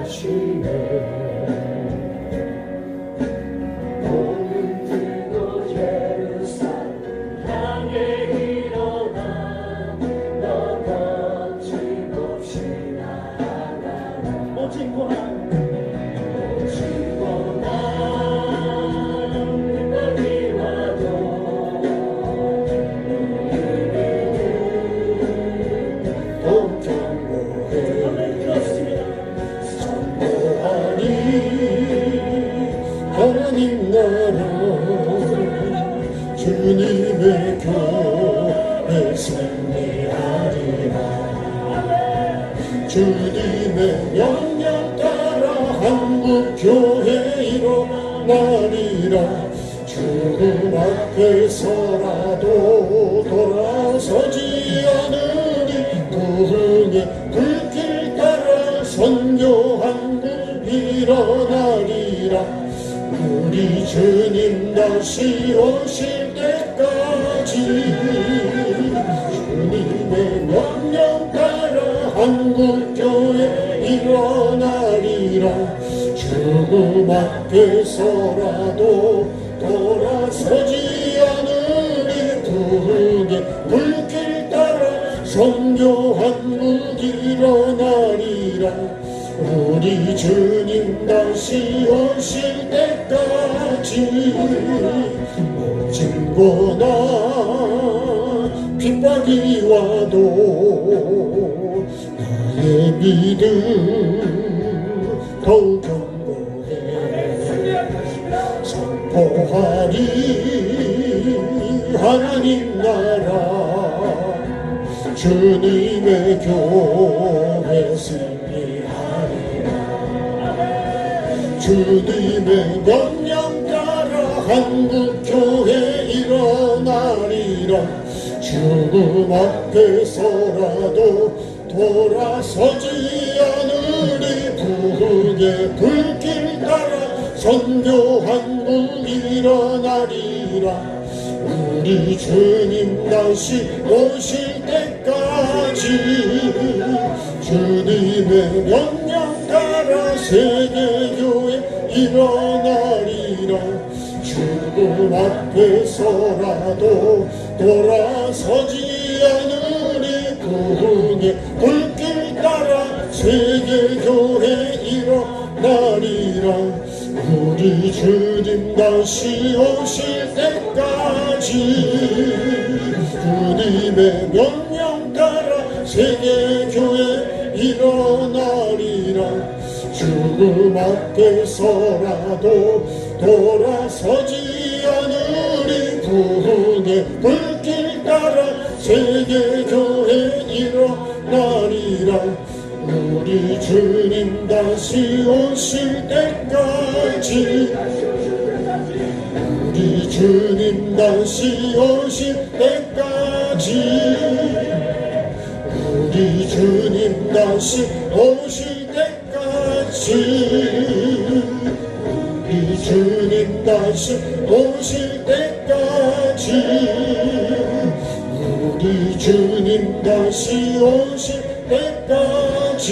주님하시네. 복음 들고 예루살렘 향해 일어나 너 거침없이 나아가라. 오직 고난 하나님 나라 주님의 교회 승리하리라. 주님의 명령 따라 한국교회 일어나리라. 죽음 앞에서라도 돌아서지 않으리. 부흥의 불길 따라 선교 한국 일어나리라. 우리 주님 다시 오실 때까지 주님의 명령 따라 한국교회 일어나리라. 죽음 앞에서라도 돌아서지 않으리. 부흥의 불길 따라 선교 한국 일어나리라. 우리 주님 다시 오실 때까지 모진 고난 핍박이 와도 나의 믿음 더욱 견고해. 선포하리 하나님 나라 주님의 교회 주님의 명령 따라 한국교회 일어나리라. 죽음 앞에서라도 돌아서지 않으리. 부흥의 불길 따라 선교 한국 일어나리라. 우리 주님 다시 오실 때까지 주님의 명령 따라 세계교회 일어나리라. 죽음 앞에서라도 돌아서지 않으리. 부흥의 불길 따라 세계교회 일어나리라. 우리 주님 다시 오실 때까지 주님의 명령 따라 세계교회 일어나리라. 죽음 앞에서라도 돌아서지 않으리. 부흥의 불길 따라 세계교회 일어나리라. 우리 주님 다시 오실 때까지 우리 주님 다시 오실 때까지 우리 주님 다시 오실 때까지 우리 주님 다시 오실 때까지 우리 주님 다시 오실 때까지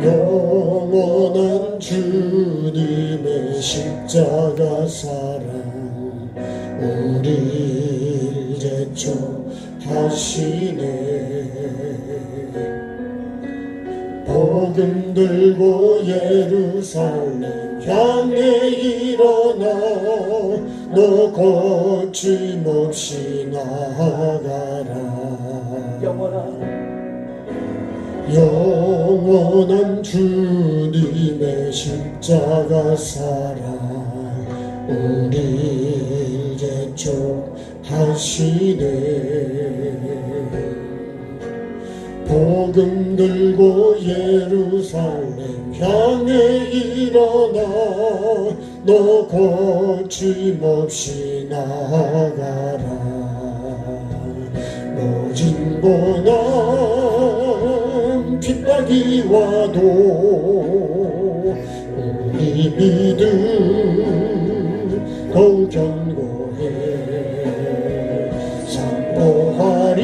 영원한 주님의 십자가 사랑 우리를 제초하시네. 복음 들고 예루살렘 향해 일어나 너 거침없이 나아가라. 영원한 주님의 십자가 사랑 우리를 제초하시네. 복음 들고 예루살렘 향해 일어나 너 거침없이 나아가라. 모진 고난 핍박이 와도 우리 믿음 더욱 견고해 선포하리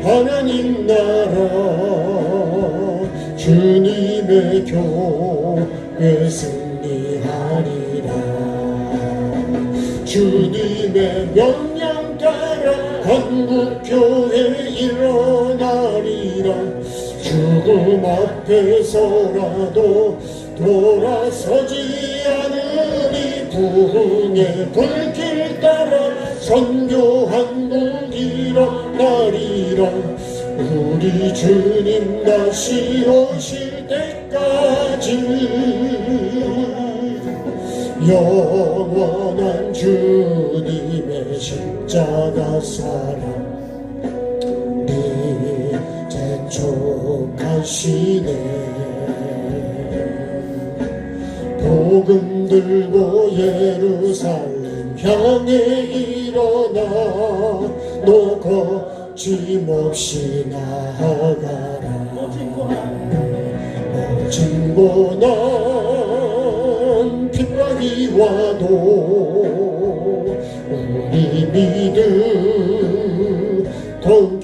하나님 나라 주님의 교회 승리하리라 주님의 명령 따라 한국교회 일어나리라 죽음 앞에서라도 돌아서지 않으니 부흥의 불길 따라 선교 한국 일어나리라 우리 주님 다시 오실 때까지 영원한 주님의 십자가 사랑 재촉하시네 복음 들고 예루살렘 향해 일어나 너 거침없이 나아가라 멋진 고난 핍박이 와도 우리 믿음 더욱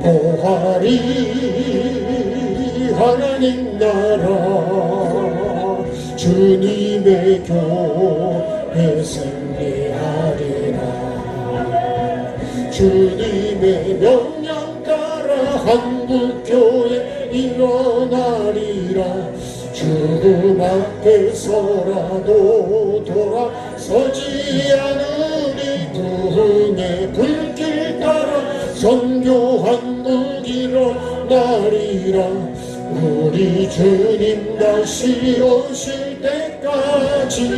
선포하리 하나님 나라 주님의 교회 승리하리라 주님의 명령 따라 한국교회 일어나리라 죽음 앞에서라도 돌아서지 않으니 부흥의 불길 따라 선교 한국 일어나리라 우리 주님 다시 오실 때까지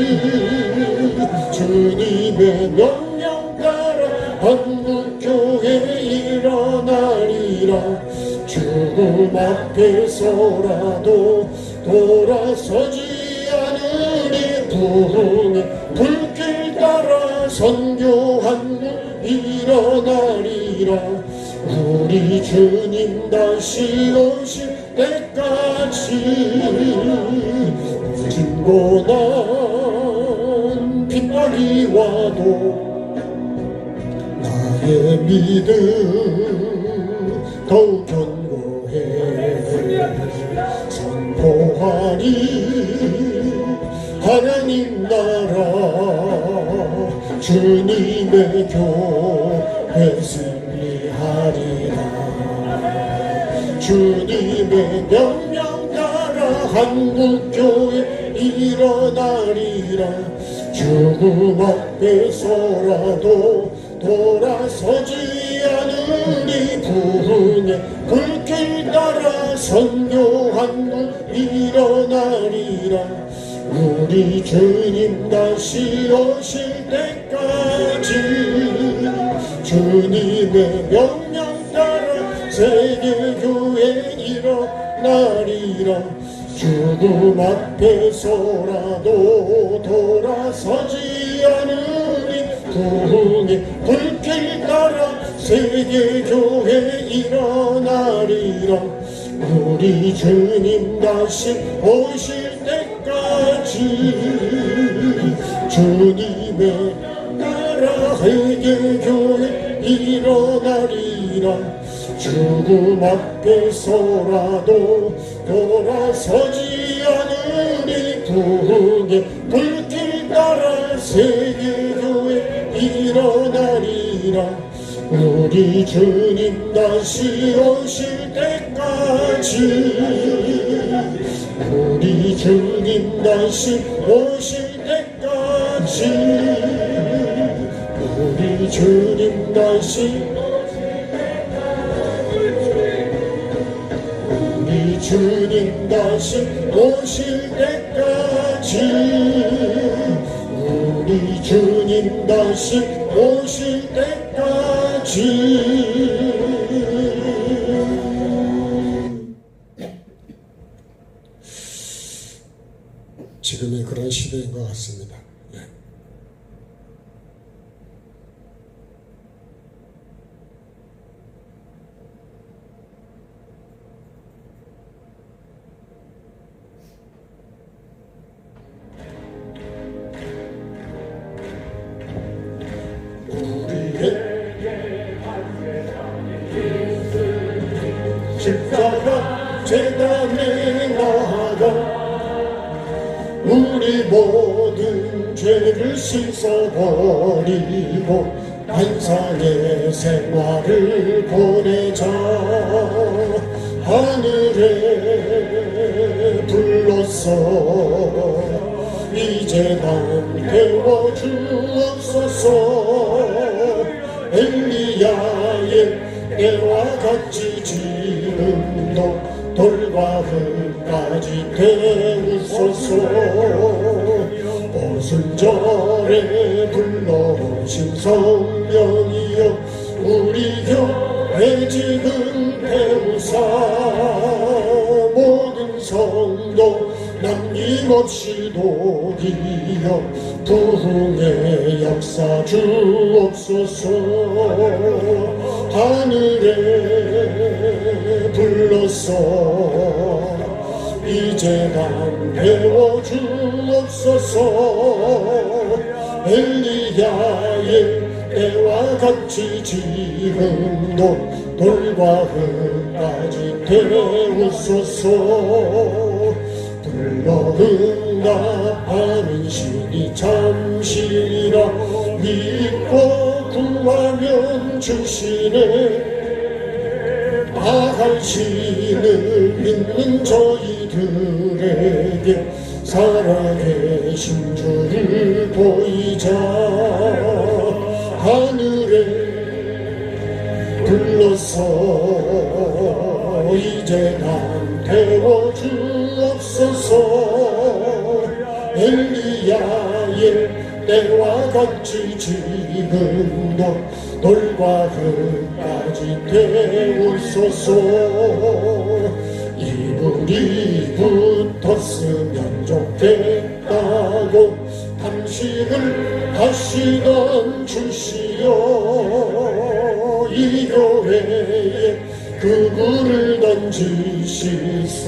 주님의 명령 따라 한국교회 일어나리라 죽음 앞에서라도 돌아서지 않으니 부흥의 불길 따라 선교 한국 일어나리라 우리 주님 다시 오실 때까지 진고난 핍박이 와도 나의 믿음 더욱 견고해 선포하리 하나님 나라 주님의 교회 승리하리라 주님의 명령 따라 한국교회 일어나리라 죽음 앞에서라도 돌아서지 않으니 부흥의 불길 따라 선교 한국 일어나리라 우리 주님 다시 오실 때까지 주님의 명령 따라 세계교회 일어나리라 죽음 앞에서라도 돌아서지 않으니 부흥의 불길 따라 세계교회 일어나리라 우리 주님 다시 오실 때까지 주님의 나라 세계교회 일어나리라 죽음 앞에서라도 돌아서지 않으니 부흥의 불길 따라 세계교회 일어나리라 우리 주님 다시 오실 때까지 우리 주님 다시 오실 때까지 우리 주님 다시 우리 주님 다시 오실 때까지 우리 주님 다시 오실 때까지 지금이 그런 시대인 것 같습니다. 네. 재단에 나가 우리 모든 죄를 씻어버리고 안상의 생활을 보내자. 하늘에 불렀어 이제 난 태워주옵소서. 엘리야의 때와 같이 지금도 돌과 흙까지 태우소서. 오순절에 불러오신 성령이여 우리 교회 지금 태우사. 모든 성도 남김없이 독이여 부흥의 역사 주옵소서. 하늘에 불렀어 이제 난 배워주옵소서. 엘리야의 때와 같이 지금도 돌과 흙까지 태우소서. 불러 응답하는 신이 참신이라 믿고 구하면 주시네. 나갈 신을 믿는 저희들에게 살아계신 주를 보이자. 하늘에 불렀어 이제 난 태워주옵소서. 엘리야의 때와 같이 지금도 돌과 흙까지 태우소서. 이불이 붙었으면 좋겠다고 탄식을 하시던 주시여 이 교회에 그 불을 던지시사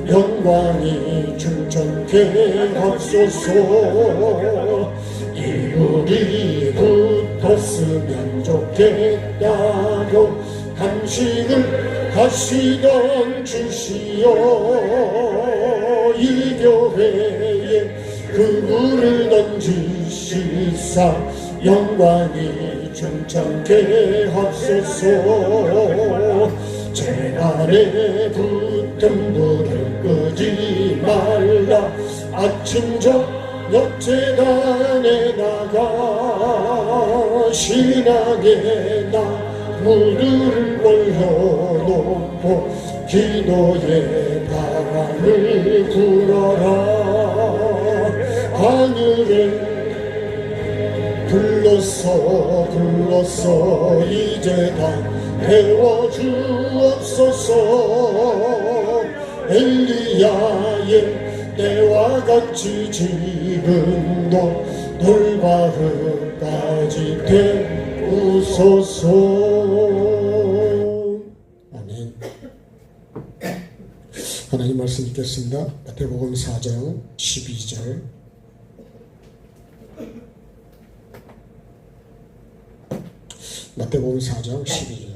영광이 충천케 하소서. 이불이 붙었으면 좋겠다고 탄식을 하시던 주시여 이 교회에 그 불을 던지시사 영광이 충천케 하소서. 재단에 붙은 불을 끄지 말라. 아침 저녁 재단에 나가 신앙의 나무를 올려놓고 기도의 바람을 불어라. 하늘에 불렀어 이제 다 태워주옵소서. 엘리야의 때와 같이 지금도 돌과 흙까지 태우소서. 아멘. 하나님 말씀 읽겠습니다. 마태복음 4장 12절. 마태복음 4장 12절.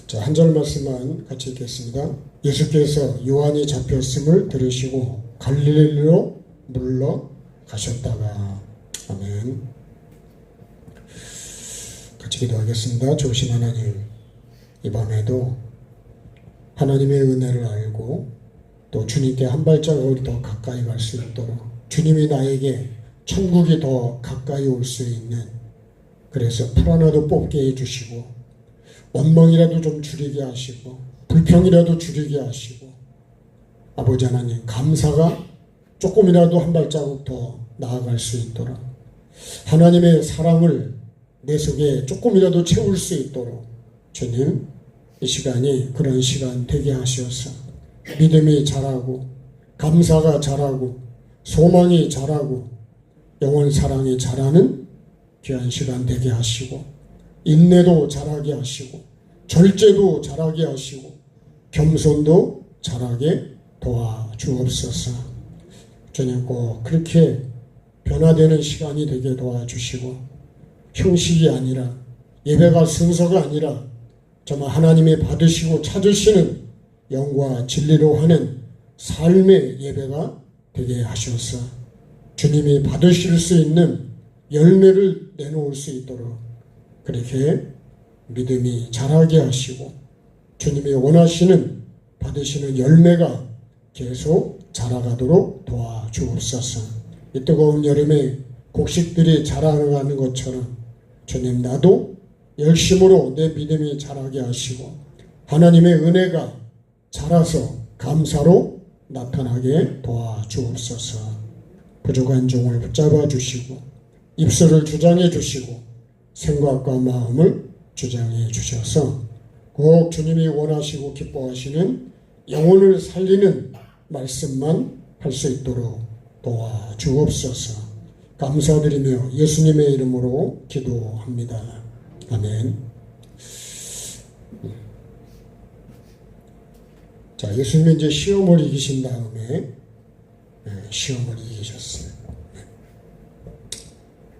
자, 한 절 말씀만 같이 읽겠습니다. 예수께서 요한이 잡혔음을 들으시고 갈릴리로 물러가셨다가. 아멘. 같이 기도하겠습니다. 좋으신 하나님, 이 밤에도 하나님의 은혜를 알고 또 주님께 한 발자국을 더 가까이 갈 수 있도록 주님이 나에게 천국이 더 가까이 올 수 있는, 그래서 풀 하나도 뽑게 해주시고 원망이라도 좀 줄이게 하시고 불평이라도 줄이게 하시고, 아버지 하나님 감사가 조금이라도 한 발자국 더 나아갈 수 있도록 하나님의 사랑을 내 속에 조금이라도 채울 수 있도록 주님 이 시간이 그런 시간 되게 하시옵소서. 믿음이 자라고 감사가 자라고 소망이 자라고 영원 사랑이 자라는 귀한 시간 되게 하시고, 인내도 자라게 하시고 절제도 자라게 하시고 겸손도 자라게 도와주옵소서. 주님 꼭 그렇게 변화되는 시간이 되게 도와주시고, 형식이 아니라, 예배가 순서가 아니라 정말 하나님이 받으시고 찾으시는 영과 진리로 하는 삶의 예배가 되게 하셔서 주님이 받으실 수 있는 열매를 내놓을 수 있도록 그렇게 믿음이 자라게 하시고, 주님이 원하시는 받으시는 열매가 계속 자라가도록 도와주옵소서. 이 뜨거운 여름에 곡식들이 자라나가는 것처럼 주님, 나도 열심으로 내 믿음이 자라게 하시고 하나님의 은혜가 자라서 감사로 나타나게 도와주옵소서. 부족한 종을 붙잡아 주시고 입술을 주장해 주시고 생각과 마음을 주장해 주셔서 꼭 주님이 원하시고 기뻐하시는 영혼을 살리는 말씀만 할 수 있도록 도와주옵소서. 감사드리며 예수님의 이름으로 기도합니다. 아멘. 자, 예수님이 이제 시험을 이기신 다음에 시험을 이기셨어요.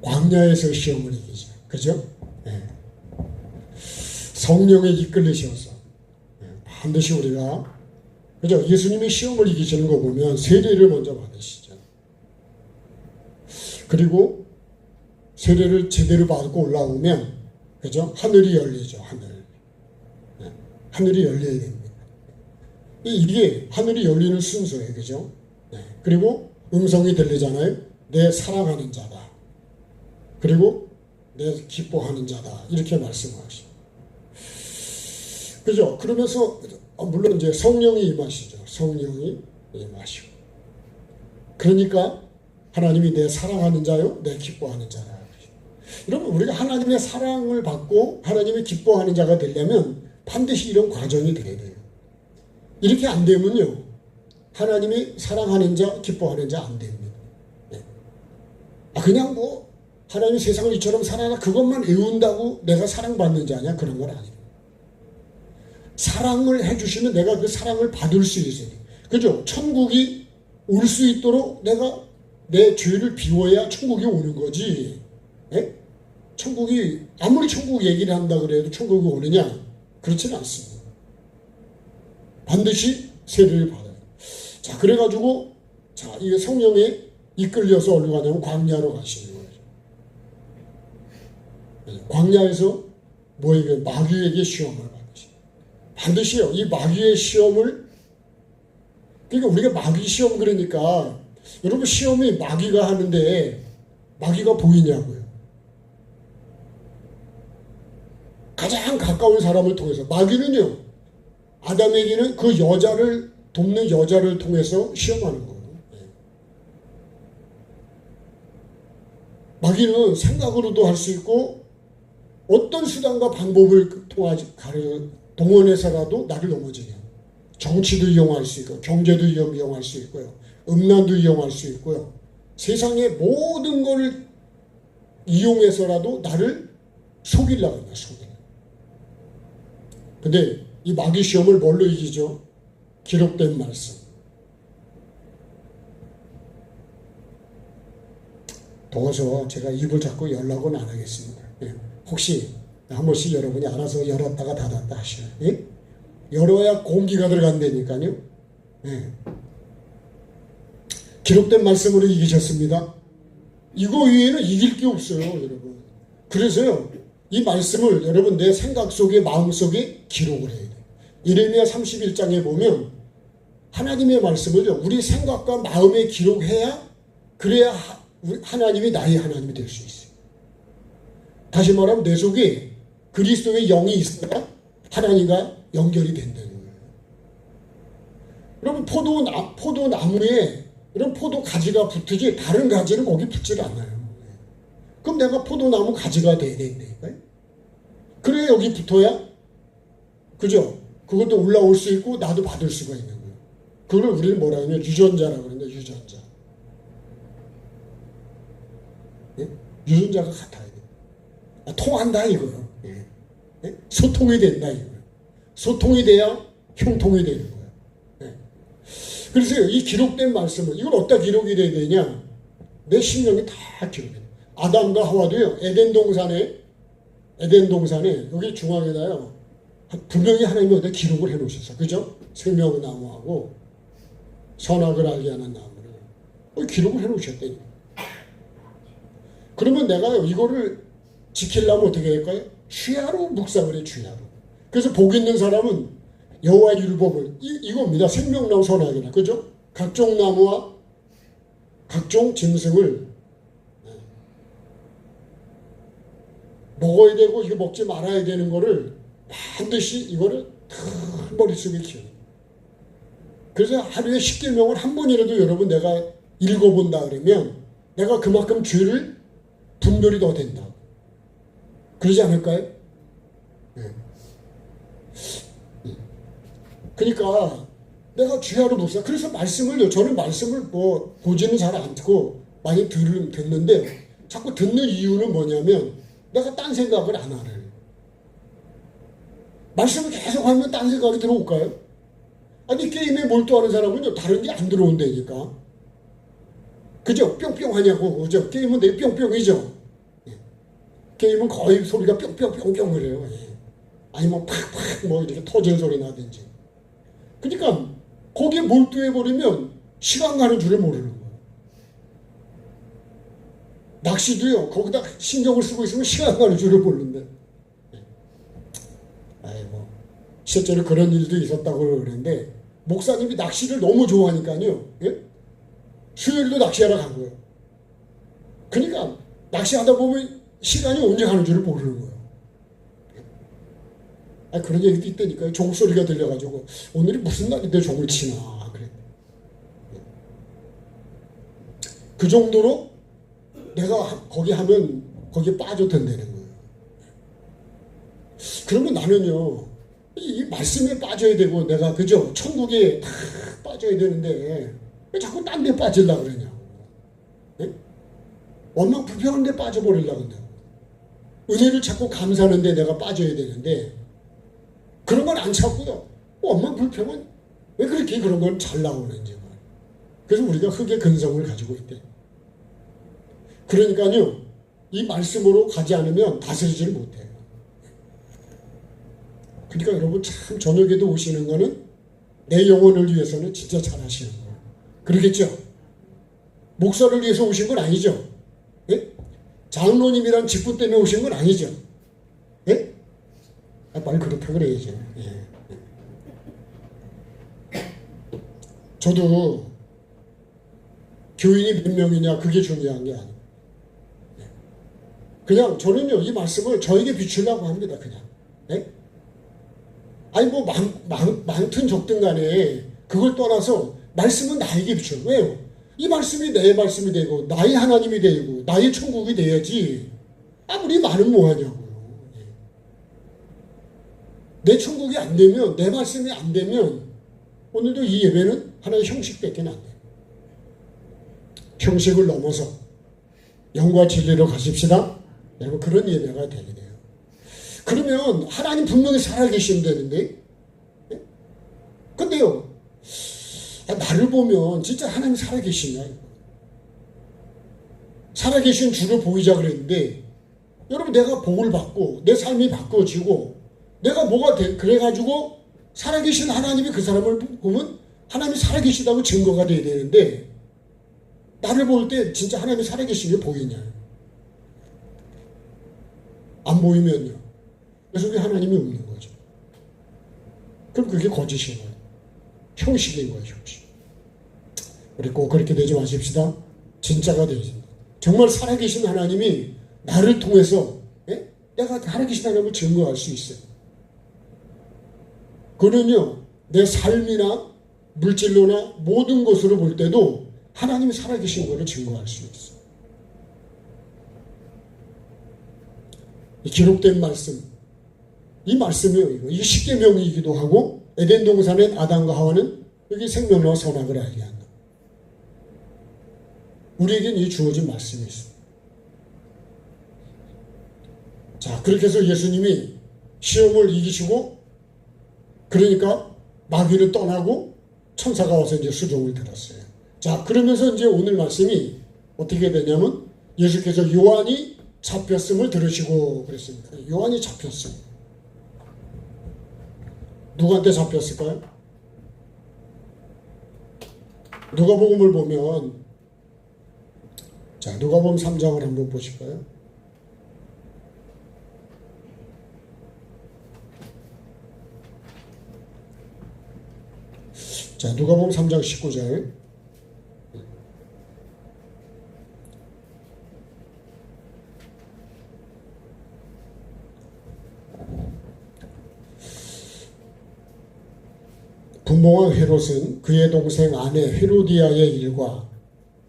광야에서 시험을 이기죠. 그죠? 성령에 이끌리셔서 반드시 우리가, 그죠? 예수님이 시험을 이기시는 거 보면 세례를 먼저 받으시죠. 그리고 세례를 제대로 받고 올라오면, 그죠? 하늘이 열리죠. 하늘이 열려야 됩니다. 이게 하늘이 열리는 순서예요. 그죠? 그리고 음성이 들리잖아요. 내 사랑하는 자다. 그리고 내 기뻐하는 자다. 이렇게 말씀하시죠. 그죠? 그러면서 물론 이제 성령이 임하시죠. 성령이 임하시고. 그러니까 하나님이 내 사랑하는 자요, 내 기뻐하는 자라. 여러분, 우리가 하나님의 사랑을 받고 하나님의 기뻐하는 자가 되려면 반드시 이런 과정이 돼야 돼요. 이렇게 안 되면요, 하나님이 사랑하는 자, 기뻐하는 자 안 됩니다. 그냥 뭐 하나님이 세상을 이처럼 사랑하나 그것만 외운다고 내가 사랑받는 자냐? 그런 건 아니에요. 사랑을 해주시면 내가 그 사랑을 받을 수 있어요. 그죠? 천국이 올 수 있도록 내가 내 죄를 비워야 천국이 오는 거지. 천국이, 아무리 천국 얘기를 한다 그래도 천국이 오느냐? 그렇지는 않습니다. 반드시 세례를 받아요. 자, 그래가지고, 자, 이게 성령에 이끌려서 어디로 가냐면 광야로 가시는 거예요. 광야에서 뭐에게? 마귀에게 시험을 받으시죠. 반드시요. 이 마귀의 시험을, 그러니까 우리가 마귀 시험 그러니까, 여러분 시험이 마귀가 하는데 마귀가 보이냐고요. 가장 가까운 사람을 통해서. 마귀는요, 아담에게는 그 여자를 돕는 여자를 통해서 시험하는 거예요. 마귀는 생각으로도 할 수 있고 어떤 수단과 방법을 동원해서라도 나를 넘어지게 해요. 정치도 이용할 수 있고 경제도 이용할 수 있고요. 음란도 이용할 수 있고요. 세상의 모든 걸 이용해서라도 나를 속이려고 합니다. 근데 이 마귀 시험을 뭘로 이기죠? 기록된 말씀. 더워서 제가 입을 자꾸 연락은 안 하겠습니다. 혹시 한 번씩 여러분이 알아서 열었다가 닫았다 하셔요. 열어야 공기가 들어간다니까요. 기록된 말씀으로 이기셨습니다. 이거 위에는 이길 게 없어요, 여러분. 그래서요, 이 말씀을 여러분 내 생각 속에, 마음 속에 기록을 해야 돼요. 예레미야 31장에 보면 하나님의 말씀을요, 우리 생각과 마음에 기록해야, 그래야 하나님이 나의 하나님이 될 수 있어요. 다시 말하면 내 속에 그리스도의 영이 있어야 하나님과 연결이 된다는 거예요. 여러분 포도나무에 이런 포도 가지가 붙으지 다른 가지는 거기 붙질 않아요. 그럼 내가 포도나무 가지가 돼야 된다니까요. 그래 여기 붙어야, 그죠? 그것도 올라올 수 있고 나도 받을 수가 있는 거예요. 그걸 우리는 뭐라 하냐면 유전자라고 그러는데, 유전자. 유전자가 같아야 돼요. 통한다 이거요. 소통이 된다 이거요. 소통이 돼야 형통이 되는 거예요. 그래서 이 기록된 말씀을, 이걸 어디다 기록이 돼야 되냐? 내 심령이 다 기록해. 아담과 하와도요. 에덴 동산에 여기 중앙에다요. 분명히 하나님이 어디 기록을 해놓으셨어. 그죠? 생명나무하고 선악을 알게 하는 나무를 기록을 해놓으셨대. 그러면 내가 이거를 지키려면 어떻게 할까요? 주야로 묵상을 해. 주야로. 그래서 복 있는 사람은 여호와의 율법을 이겁니다. 생명나무 선악이라. 그죠? 각종 나무와 각종 짐승을 먹어야 되고 이거 먹지 말아야 되는 거를 반드시 이거를 큰 머릿속에 키워요. 그래서 하루에 10계명을 한 번이라도 여러분 내가 읽어본다 그러면 내가 그만큼 죄를 분별이 더 된다. 그러지 않을까요? 네. 그러니까 내가 주야로 묵상. 그래서 저는 말씀을 뭐 보지는 잘 안 듣고 많이 듣는데 자꾸 듣는 이유는 뭐냐면 내가 딴 생각을 안 하래. 말씀을 계속 하면 딴 생각이 들어올까요? 아니 게임에 몰두하는 사람은요 다른 게 안 들어온다니까. 그죠? 뿅뿅 하냐고. 그죠? 게임은 되게 뿅뿅이죠. 예. 게임은 거의 소리가 뿅뿅뿅뿅 그래요. 예. 아니 뭐 팍팍 뭐 이렇게 터지는 소리 나든지. 그러니까 거기에 몰두해버리면 시간 가는 줄을 모르는 거예요. 낚시도요 거기다 신경을 쓰고 있으면 시간 가는 줄을 모르는데. 아이고 실제로 그런 일도 있었다고 그러는데 목사님이 낚시를 너무 좋아하니까요. 예? 수요일도 낚시하러 간 거예요. 그러니까 낚시하다 보면 시간이 언제 가는 줄을 모르는 거예요. 그런 얘기도 있다니까요. 종소리가 들려가지고 오늘이 무슨 날인데 종을 치나 그래. 그 정도로 내가 거기 하면 거기에 빠져든다는 거예요. 그러면 나는요 이 말씀에 빠져야 되고 내가 그죠 천국에 다 빠져야 되는데 왜 자꾸 딴 데 빠지려고 그러냐고. 네? 원망 불평한 데 빠져버리려고 한다고. 은혜를 찾고 감사하는 데 내가 빠져야 되는데 그런 건 안 찾고요. 원망 불평은 왜 그렇게 그런 건 잘 나오는지. 그래서 우리가 흙의 근성을 가지고 있대. 그러니까요 이 말씀으로 가지 않으면 다스리지를 못해요. 그러니까 여러분 참 저녁에도 오시는 거는 내 영혼을 위해서는 진짜 잘하시는 거예요. 그러겠죠? 목사를 위해서 오신 건 아니죠? 예? 장로님이란 직분 때문에 오신 건 아니죠? 예? 빨리 그렇다 그래야죠. 예. 저도 교인이 몇 명이냐 그게 중요한 게 아니에요. 그냥 저는요 이 말씀을 저에게 비추려고 합니다. 그냥. 예? 아니 뭐 많든 적든 간에 그걸 떠나서 말씀은 나에게 비춰요. 왜요? 이 말씀이 내 말씀이 되고 나의 하나님이 되고 나의 천국이 돼야지 아무리 많으면 뭐하냐고요. 내 천국이 안 되면 내 말씀이 안 되면 오늘도 이 예배는 하나의 형식밖에 안 돼요. 형식을 넘어서 영과 진리로 가십시다. 여러분 그런 예배가 되게 돼요. 그러면 하나님 분명히 살아계시면 되는데 근데요 나를 보면 진짜 하나님 살아계시냐 살아계신 주를 보이자 그랬는데 여러분 내가 복을 받고 내 삶이 바꿔지고 내가 뭐가 그래가지고 살아계신 하나님이 그 사람을 보면 하나님이 살아계시다고 증거가 돼야 되는데 나를 볼 때 진짜 하나님이 살아계신 게 보이냐 안 보이면요 그 속에 하나님이 없는 거죠. 그럼 그게 거짓인 거예요. 형식인 거예요. 형식. 우리 꼭 그렇게 되지 마십시다. 진짜가 되십니다. 정말 살아계신 하나님이 나를 통해서 내가 살아계신 하나님을 증거할 수 있어요. 그는요 내 삶이나 물질로나 모든 것으로 볼 때도 하나님이 살아계신 것을 증거할 수 있어요. 이 기록된 말씀 이 말씀이요. 이게 십계명이기도 하고 에덴 동산의 아담과 하와는 여기 생명나와 선악을 알게 한다. 우리에겐 이 주어진 말씀이 있습니다. 자 그렇게 해서 예수님이 시험을 이기시고 그러니까 마귀를 떠나고 천사가 와서 이제 수종을 들었어요. 자 그러면서 이제 오늘 말씀이 어떻게 되냐면 예수께서 요한이 잡혔음을 들으시고 그랬습니다. 요한이 잡혔어요. 누구한테 잡혔을까요? 누가복음을 보면, 자, 누가복음 3장을 한번 보실까요? 자, 누가복음 3장 19절. 분봉왕 헤롯은 그의 동생 아내 헤로디아의 일과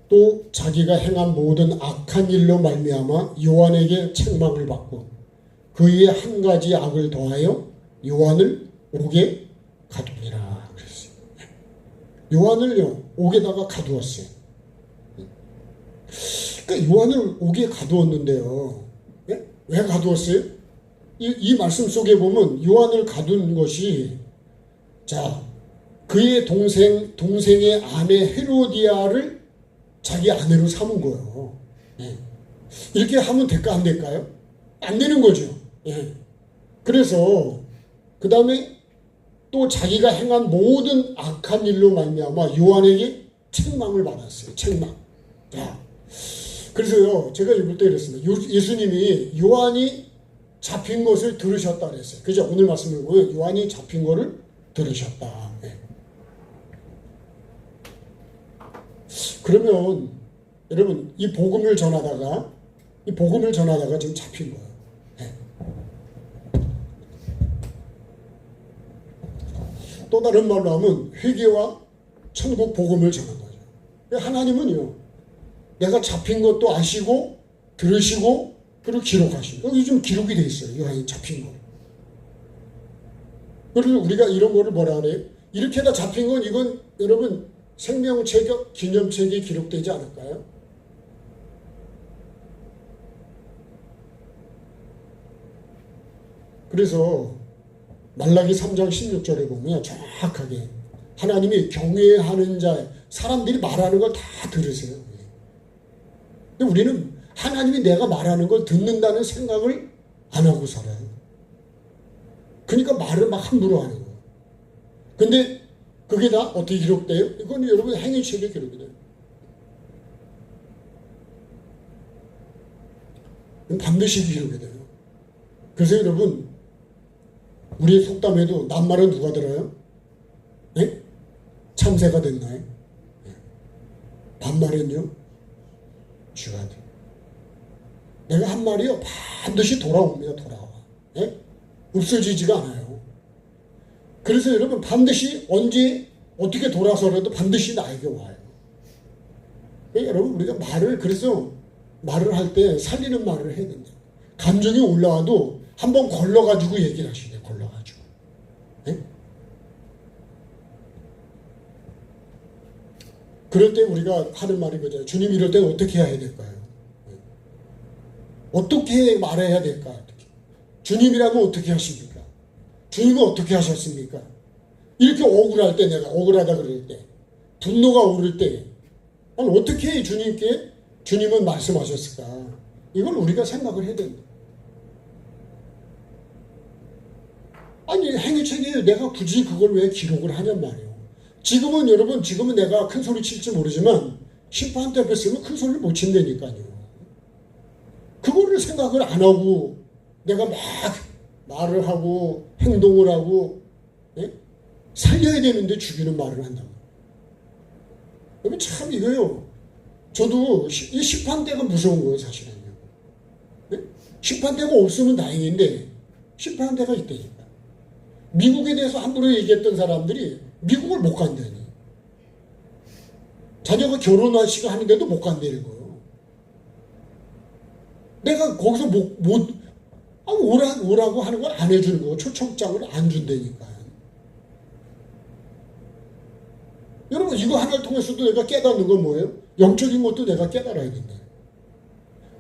또 자기가 행한 모든 악한 일로 말미암아 요한에게 책망을 받고 그의 한 가지 악을 더하여 요한을 옥에 가두니라 그랬어요. 요한을요 옥에다가 가두었어요. 그러니까 요한을 옥에 가두었는데요. 왜 가두었어요? 이 말씀 속에 보면 요한을 가둔 것이, 자, 그의 동생의 아내 헤로디아를 자기 아내로 삼은 거예요. 이렇게 하면 될까 안 될까요? 안 되는 거죠. 그래서 그 다음에 또 자기가 행한 모든 악한 일로 말미암아 요한에게 책망을 받았어요. 책망. 자, 그래서요 제가 읽을 때 이랬습니다. 예수님이 요한이 잡힌 것을 들으셨다 그랬어요. 그죠? 오늘 말씀을 보면 요한이 잡힌 것을 들으셨다. 그러면 여러분 이 복음을 전하다가 지금 잡힌 거예요. 또 다른 말로 하면 회개와 천국 복음을 전한 거죠. 하나님은요 내가 잡힌 것도 아시고 들으시고 그리고 기록하시고, 여기 좀 기록이 돼 있어요. 요한이 잡힌 거. 그래서 우리가 이런 거를 뭐라 그래요? 이렇게 다 잡힌 건 이건 여러분 생명체격 기념책에 기록되지 않을까요? 그래서 말라기 3장 16절에 보면 정확하게 하나님이 경외하는 자, 사람들이 말하는 걸 다 들으세요. 근데 우리는 하나님이 내가 말하는 걸 듣는다는 생각을 안 하고 살아요. 그러니까 말을 막 함부로 하는 거예요. 근데 그게 다 어떻게 기록돼요? 이건 여러분 행위책에 기록이 돼요. 반드시 기록이 돼요. 그래서 여러분 우리의 속담에도 낱말은 누가 들어요? 네? 참새가 됐나요? 네. 반말은요? 쥐가 돼요. 내가 한 말이요 반드시 돌아옵니다. 돌아와. 네? 없어지지가 않아요. 그래서 여러분 반드시 언제 어떻게 돌아서라도 반드시 나에게 와요. 여러분 우리가 그래서 말을 할 때 살리는 말을 해야 된다. 감정이 올라와도 한번 걸러가지고 얘기를 하시네. 걸러가지고. 네? 그럴 때 우리가 하는 말이 그죠. 주님 이럴 때는 어떻게 해야 될까요? 네. 어떻게 말해야 될까? 주님이라면 어떻게 하십니까? 주님은 어떻게 하셨습니까? 이렇게 억울할 때, 내가 억울하다 그럴 때, 분노가 오를 때, 아니 어떻게 주님은 말씀하셨을까? 이걸 우리가 생각을 해야 된다. 아니 행위책에 내가 굳이 그걸 왜 기록을 하냔 말이에요. 지금은 내가 큰 소리 칠지 모르지만 심판 때 앞에 쓰면 큰 소리를 못 친다니까요. 그거를 생각을 안 하고 내가 막 말을 하고 행동을 하고, 예? 살려야 되는데 죽이는 말을 한다. 여러분 참 이거요. 저도 이 심판대가 무서운 거예요 사실은요. 예? 심판대가 없으면 다행인데 심판대가 있다니까. 미국에 대해서 함부로 얘기했던 사람들이 미국을 못 간다니. 자녀가 결혼하시고 하는데도 못 간다는 거예요. 내가 거기서 오라고 하는 걸 안 해주는 거고 초청장을 안 준다니까. 여러분 이거 하나를 통해서도 내가 깨닫는 건 뭐예요? 영적인 것도 내가 깨달아야 된다.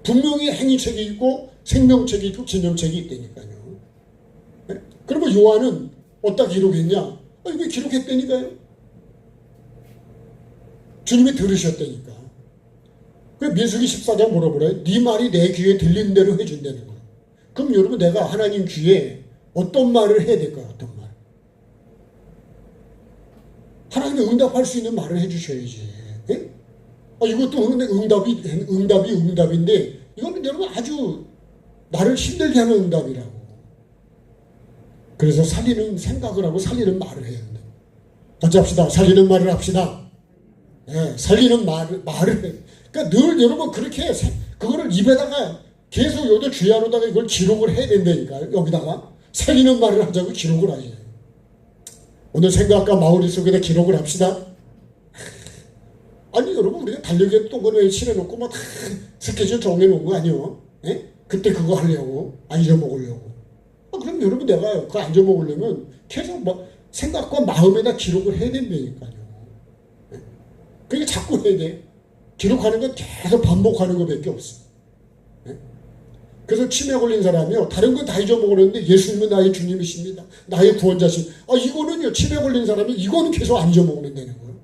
분명히 행위책이 있고 생명책이 있고 기념책이 있다니까요. 네? 그러면 요한은 어디다 기록했냐? 이거 기록했다니까요. 주님이 들으셨다니까. 그 민수기 14장 물어보래. 네 말이 내 귀에 들리는 대로 해준다는 거야. 그럼 여러분 내가 하나님 귀에 어떤 말을 해야 될까요? 어떤 말? 하나님이 응답할 수 있는 말을 해주셔야지. 예? 이것도 응답인데 이거는 여러분 아주 나를 힘들게 하는 응답이라고. 그래서 살리는 생각을 하고 살리는 말을 해야 된다. 같이 합시다. 살리는 말을 합시다. 예, 살리는 말을 해. 그러니까 늘 여러분 그렇게 그거를 입에다가 계속 여기다 주야로다가 이걸 기록을 해야 된다니까요. 여기다가 살리는 말을 하자고 기록을 하지. 오늘 생각과 마무리 속에다 기록을 합시다. 아니 여러분 우리가 달력에 동그라미 칠해놓고 막 다 스케줄 정해놓은 거 아니요? 예? 그때 그거 하려고 안 잊어먹으려고. 그럼 여러분 내가 그거 안 잊어먹으려면 계속 막 생각과 마음에다 기록을 해야 된다니까요. 예? 그러니까 자꾸 해야 돼. 기록하는 건 계속 반복하는 것밖에 없어. 예? 그래서 치매 걸린 사람이요 다른 건 다 잊어먹었는데 예수님은 나의 주님이십니다. 나의 구원자신. 이거는요 치매 걸린 사람이 이거는 계속 안 잊어먹는다는 거예요.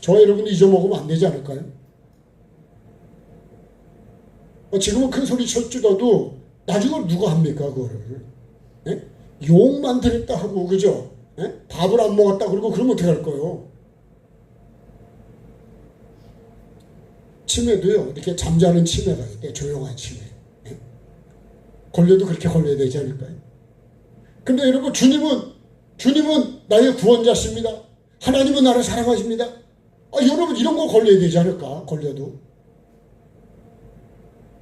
저와 여러분도 잊어먹으면 안 되지 않을까요? 지금은 큰 소리 쳐주어도 나중에 누가 합니까 그거를? 예? 욕만 들었다 하고 그죠? 예? 밥을 안 먹었다 그러고 그러면 어떻게 할 거예요? 치매도요 이렇게 잠자는 치매가 있대. 조용한 치매. 예? 걸려도 그렇게 걸려야 되지 않을까요? 근데 여러분 주님은 나의 구원자십니다. 하나님은 나를 사랑하십니다. 여러분 이런 거 걸려야 되지 않을까? 걸려도.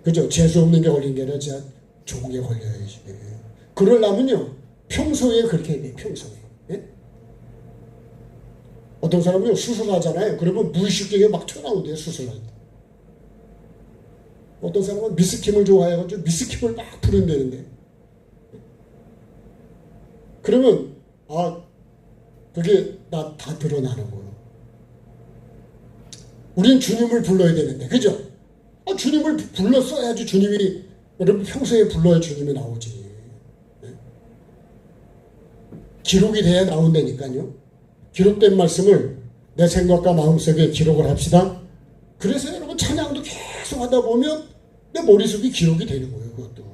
그죠? 재수 없는 게 걸린 게 아니라 진짜 좋은 게 걸려야지. 그러려면요 평소에 그렇게 해야 돼. 평소에. 예? 어떤 사람은요 수술하잖아요. 그러면 무의식적에 막 튀어나온대요. 수술할 때. 어떤 사람은 미스킴을 좋아해가지고 미스킴을 막 부른다는데. 그러면 그게 다 드러나는 거예요. 우린 주님을 불러야 되는데, 그죠? 주님을 불렀어야지 주님이, 여러분 평소에 불러야 주님이 나오지. 네? 기록이 돼야 나온다니까요. 기록된 말씀을 내 생각과 마음속에 기록을 합시다. 그래서 여러분 찬양도 계속 하다 보면 내 머릿속에 기록이 되는 거예요. 그것도.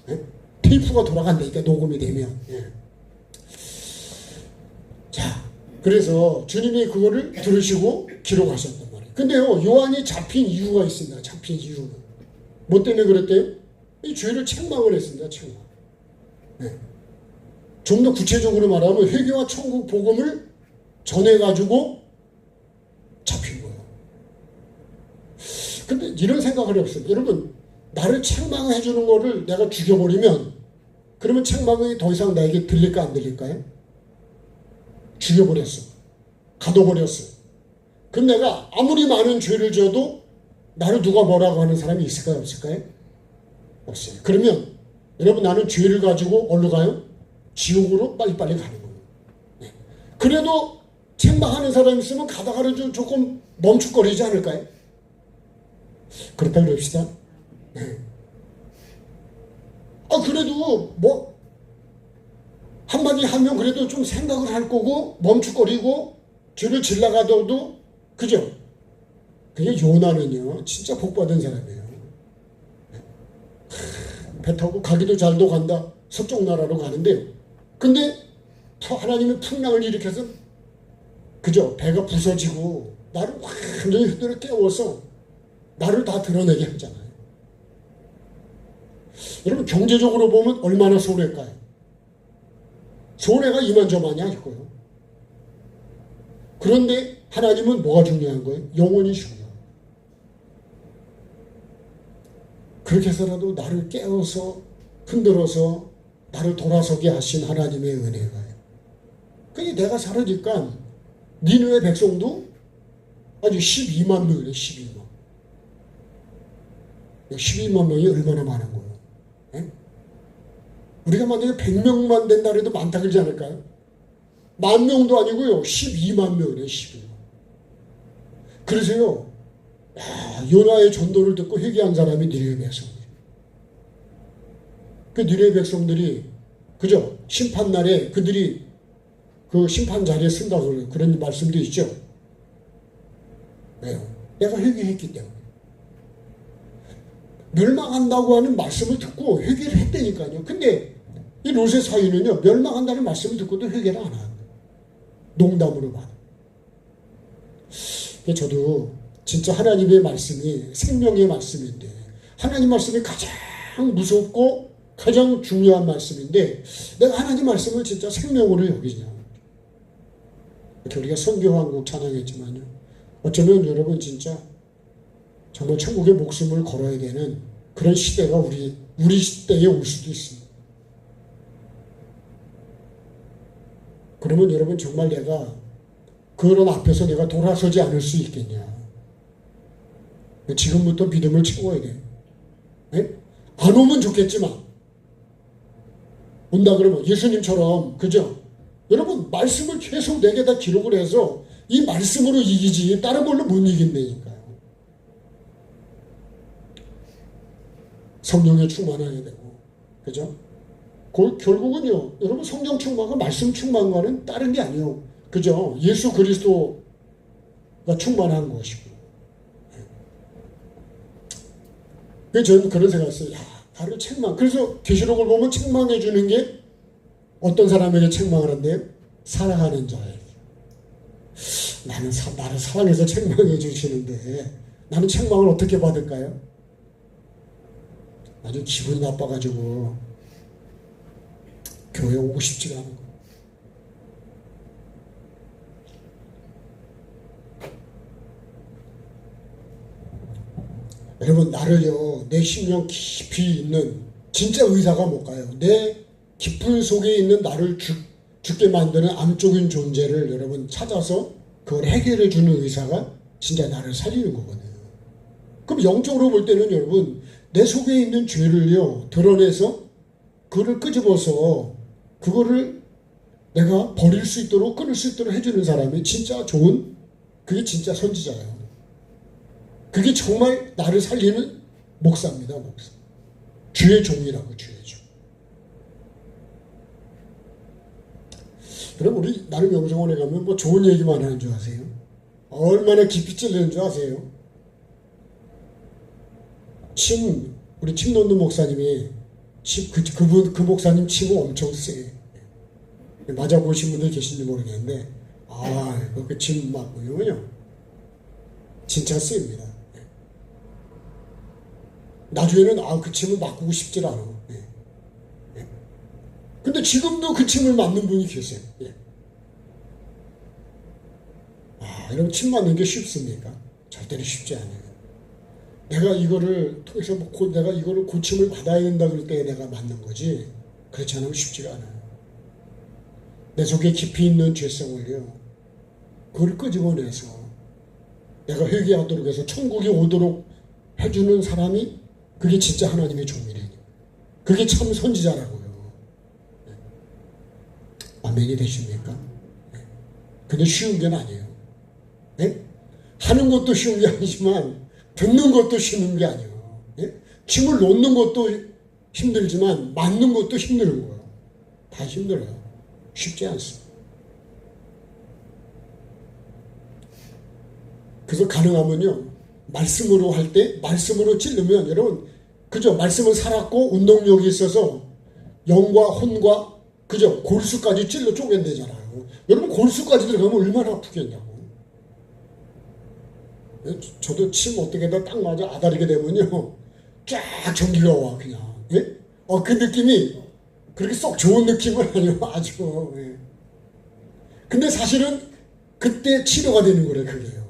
네? 테이프가 돌아간다니까 녹음이 되면. 네. 자, 그래서 주님이 그거를 들으시고 기록하셨단 말이에요. 근데요, 요한이 잡힌 이유가 있습니다. 잡힌 이유는. 뭐 때문에 그랬대요? 이 죄를 책망을 했습니다. 책망. 네. 좀 더 구체적으로 말하면 회개와 천국 복음을 전해가지고 잡힌 거예요. 근데 이런 생각을 해봤어요. 여러분, 나를 책망해 주는 거를 내가 죽여버리면 그러면 책망이 더 이상 나에게 들릴까 안 들릴까요? 죽여버렸어. 가둬버렸어. 그럼 내가 아무리 많은 죄를 지어도 나를 누가 뭐라고 하는 사람이 있을까요? 없을까요? 없어요. 그러면 여러분 나는 죄를 가지고 어디로 가요? 지옥으로 빨리빨리 가는 거예요. 네. 그래도 책망하는 사람이 있으면 가다가는 좀 조금 멈칫거리지 않을까요? 그렇다 그럽시다. 네. 그래도 뭐 한마디 하면 그래도 좀 생각을 할 거고 멈칫거리고 죄를 질러가도 그죠? 그게 요나는요 진짜 복받은 사람이에요. 배 타고 가기도 잘도 간다. 서쪽 나라로 가는데 근데 하나님의 풍랑을 일으켜서 그죠? 배가 부서지고 나를 완전히 흔들어 깨워서 나를 다 드러내게 하잖아요. 여러분 경제적으로 보면 얼마나 손해일까요? 손해가 이만저만이 아니고요. 그런데 하나님은 뭐가 중요한 거예요? 영혼이 중요해요. 그렇게 해서라도 나를 깨워서 흔들어서 나를 돌아서게 하신 하나님의 은혜가요. 그게 내가 사라지니까 니느웨 백성도 아주 12만 명이래. 12만. 12만 명이 얼마나 많은 거예요? 네? 우리가 만약에 100명만 된다 해도 많다 그러지 않을까요? 10,000명도 아니고요. 12만 명이래. 12만. 그래서요. 요나의 전도를 듣고 회개한 사람이 니느웨 백성들. 그 니느웨 백성들이 그죠? 심판날에 그들이 그 심판 자리에 쓴다고 그런 말씀도 있죠. 왜요? 내가 회개했기 때문에. 멸망한다고 하는 말씀을 듣고 회개를 했다니까요. 근데 이 롯의 사위는요, 멸망한다는 말씀을 듣고도 회개를 안 하는 거예요. 농담으로만. 저도 진짜 하나님의 말씀이 생명의 말씀인데, 하나님 말씀이 가장 무섭고 가장 중요한 말씀인데, 내가 하나님 말씀을 진짜 생명으로 여기냐. 우리가 성경 한 곡 찬양했지만요, 어쩌면 여러분 진짜 정말 천국의 목숨을 걸어야 되는 그런 시대가 우리 시대에 올 수도 있습니다. 그러면 여러분 정말 내가 그런 앞에서 내가 돌아서지 않을 수 있겠냐. 지금부터 믿음을 채워야 돼. 네? 안 오면 좋겠지만 온다 그러면 예수님처럼, 그죠? 여러분 말씀을 계속 내게다 기록을 해서 이 말씀으로 이기지 다른 걸로 못 이긴다니까요. 성령에 충만하게 되고, 그죠? 결국은요, 여러분 성령 충만과 말씀 충만과는 다른 게 아니에요. 그죠? 예수 그리스도가 충만한 것이고. 그래서 저는 그런 생각했어요. 야, 나를 책망. 그래서 계시록을 보면 책망해 주는 게 어떤 사람에게 책망을 한대요? 사랑하는 자에게. 나를 사랑해서 책망해 주시는데 나는 책망을 어떻게 받을까요? 아주 기분이 나빠가지고 교회 오고 싶지가 않은 거예요. 여러분 나를요, 내 심령 깊이 있는 진짜 의사가 뭘까요? 내 깊은 속에 있는 나를 죽게 만드는 암적인 존재를 여러분 찾아서 그걸 해결해 주는 의사가 진짜 나를 살리는 거거든요. 그럼 영적으로 볼 때는 여러분 내 속에 있는 죄를요 드러내서 그거를 끄집어서 그거를 내가 버릴 수 있도록 끊을 수 있도록 해주는 사람이 진짜 좋은, 그게 진짜 선지자예요. 그게 정말 나를 살리는 목사입니다. 목사. 주의 종이라고. 주의 종. 여러분 우리 나름 영성원에 가면 뭐 좋은 얘기만 하는 줄 아세요? 얼마나 깊이 찔리는 줄 아세요? 우리 침 놓는 목사님이 그 목사님 침은 엄청 세. 맞아보신 분들 계신지 모르겠는데, 그 침 맞고요. 진짜 셉니다. 나중에는 그 침을 바꾸고 싶질 않아. 근데 지금도 그 침을 맞는 분이 계세요. 여러분 침 맞는 게 쉽습니까? 절대로 쉽지 않아요. 내가 이거를 통해서 내가 이거를 고침을 받아야 된다 그럴 때 내가 맞는 거지, 그렇지 않으면 쉽지가 않아요. 내 속에 깊이 있는 죄성을요, 그걸 끄집어내서 내가 회개하도록 해서 천국에 오도록 해주는 사람이, 그게 진짜 하나님의 종이래요. 그게 참 선지자라고요. 아멘이 되십니까? 근데 쉬운 게 아니에요. 하는 것도 쉬운 게 아니지만 듣는 것도 쉬운 게 아니에요. 침을 놓는 것도 힘들지만 맞는 것도 힘든 거예요. 다 힘들어요. 쉽지 않습니다. 그래서 가능하면요, 말씀으로 할 때 말씀으로 찌르면 여러분, 그죠? 말씀은 살았고 운동력이 있어서 영과 혼과, 그죠? 골수까지 찔러 쪼갠대잖아요. 여러분 골수까지 들어가면 얼마나 아프겠냐고. 저도 침 어떻게든 딱 맞아 아다리게 되면요, 쫙 전기가 와 그냥. 그 느낌이 그렇게 썩 좋은 느낌은 아니고 아주. 근데 사실은 그때 치료가 되는 거래 그게요.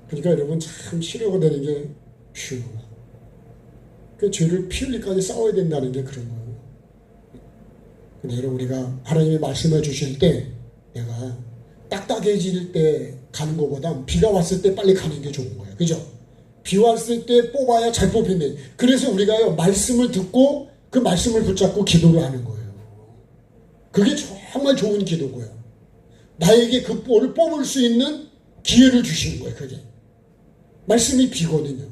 그러니까 여러분 참 치료가 되는 게 쉬운 거야. 그 죄를 피 흘리까지 싸워야 된다는 게 그런 거예요. 근데 여러분 우리가 하나님이 말씀해 주실 때 내가 딱딱해질 때 가는 것보다 비가 왔을 때 빨리 가는 게 좋은 거예요. 그죠? 비 왔을 때 뽑아야 잘 뽑힌대. 그래서 우리가요 말씀을 듣고 그 말씀을 붙잡고 기도를 하는 거예요. 그게 정말 좋은 기도고요. 나에게 그 볼을 뽑을 수 있는 기회를 주시는 거예요. 그게 말씀이 비거든요.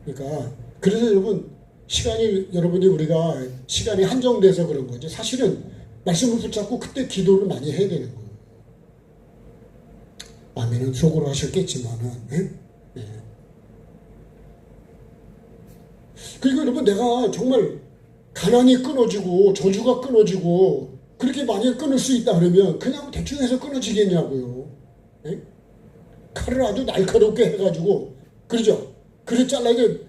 그러니까 그래서 여러분 여러분이 우리가 시간이 한정돼서 그런 거죠. 사실은 말씀을 붙잡고 그때 기도를 많이 해야 되는 거예요. 아멘은 속으로 하셨겠지만은 그리고 여러분, 내가 정말 가난이 끊어지고 저주가 끊어지고 그렇게 만약에 끊을 수 있다 그러면 그냥 대충 해서 끊어지겠냐고요. 예? 칼을 아주 날카롭게 해가지고, 그러죠? 그래 잘라게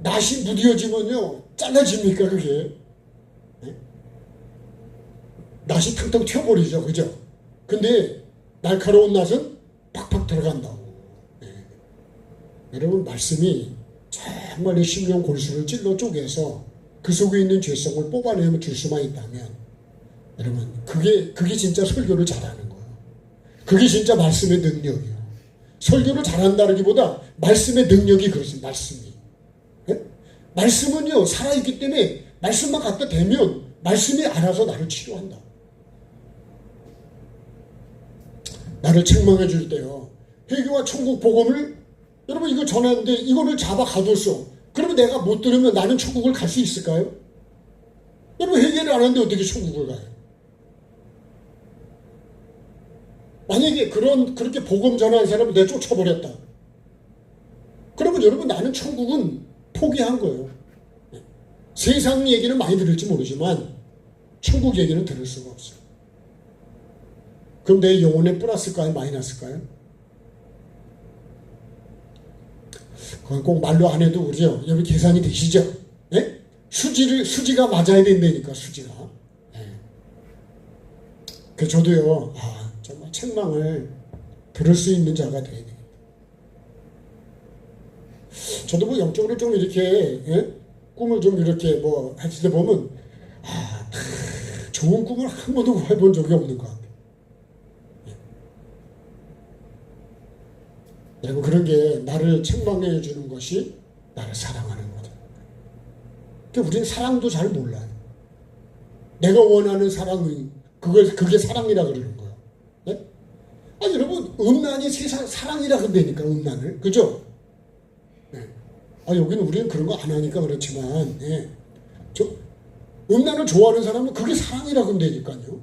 낫이 무뎌지면요 잘라집니까 그게? 예? 낫이 탕탕 튀어버리죠, 그죠? 근데 날카로운 낫은 팍팍 들어간다고. 예. 여러분, 말씀이 정말 이 심령 골수를 찔러 쪼개서 그 속에 있는 죄성을 뽑아내면 줄 수만 있다면, 여러분, 그게 진짜 설교를 잘하는 거예요. 그게 진짜 말씀의 능력이에요. 설교를 잘한다기보다 말씀의 능력이 그렇습니다. 말씀이. 예? 말씀은요 살아있기 때문에 말씀만 갖다 대면 말씀이 알아서 나를 치료한다. 나를 책망해 줄 때요, 회개와 천국 복음을 여러분 이거 전했는데 이거를 잡아 가뒀어. 그러면 내가 못 들으면 나는 천국을 갈 수 있을까요? 여러분, 회개를 안 하는데 어떻게 천국을 가요? 만약에 그렇게 복음 전하는 사람을 내쫓아버렸다. 그러면 여러분, 나는 천국은 포기한 거예요. 세상 얘기는 많이 들을지 모르지만 천국 얘기는 들을 수가 없어요. 그럼 내 영혼에 플러스일까요? 마이너스일까요? 그건 꼭 말로 안 해도 그러죠. 여러분 계산이 되시죠? 예? 수지가 맞아야 된다니까, 수지가. 예. 그래서 저도요, 정말 책망을 들을 수 있는 자가 돼야 돼요. 저도 뭐 영적으로 좀 이렇게, 예? 꿈을 좀 이렇게 뭐 하실 때 보면, 좋은 꿈을 한 번도 해본 적이 없는 것 같아요. 여러분, 그런 게 나를 책망해 주는 것이 나를 사랑하는 거다. 그러니까 우리는 사랑도 잘 몰라요. 내가 원하는 사랑은 그게 사랑이라 그러는 거예요. 네? 여러분, 음란이 세상 사랑이라 그런다니까, 음란을. 그죠? 네. 여기는 우리는 그런 거 안 하니까 그렇지만, 네. 음란을 좋아하는 사람은 그게 사랑이라 그런다니까요.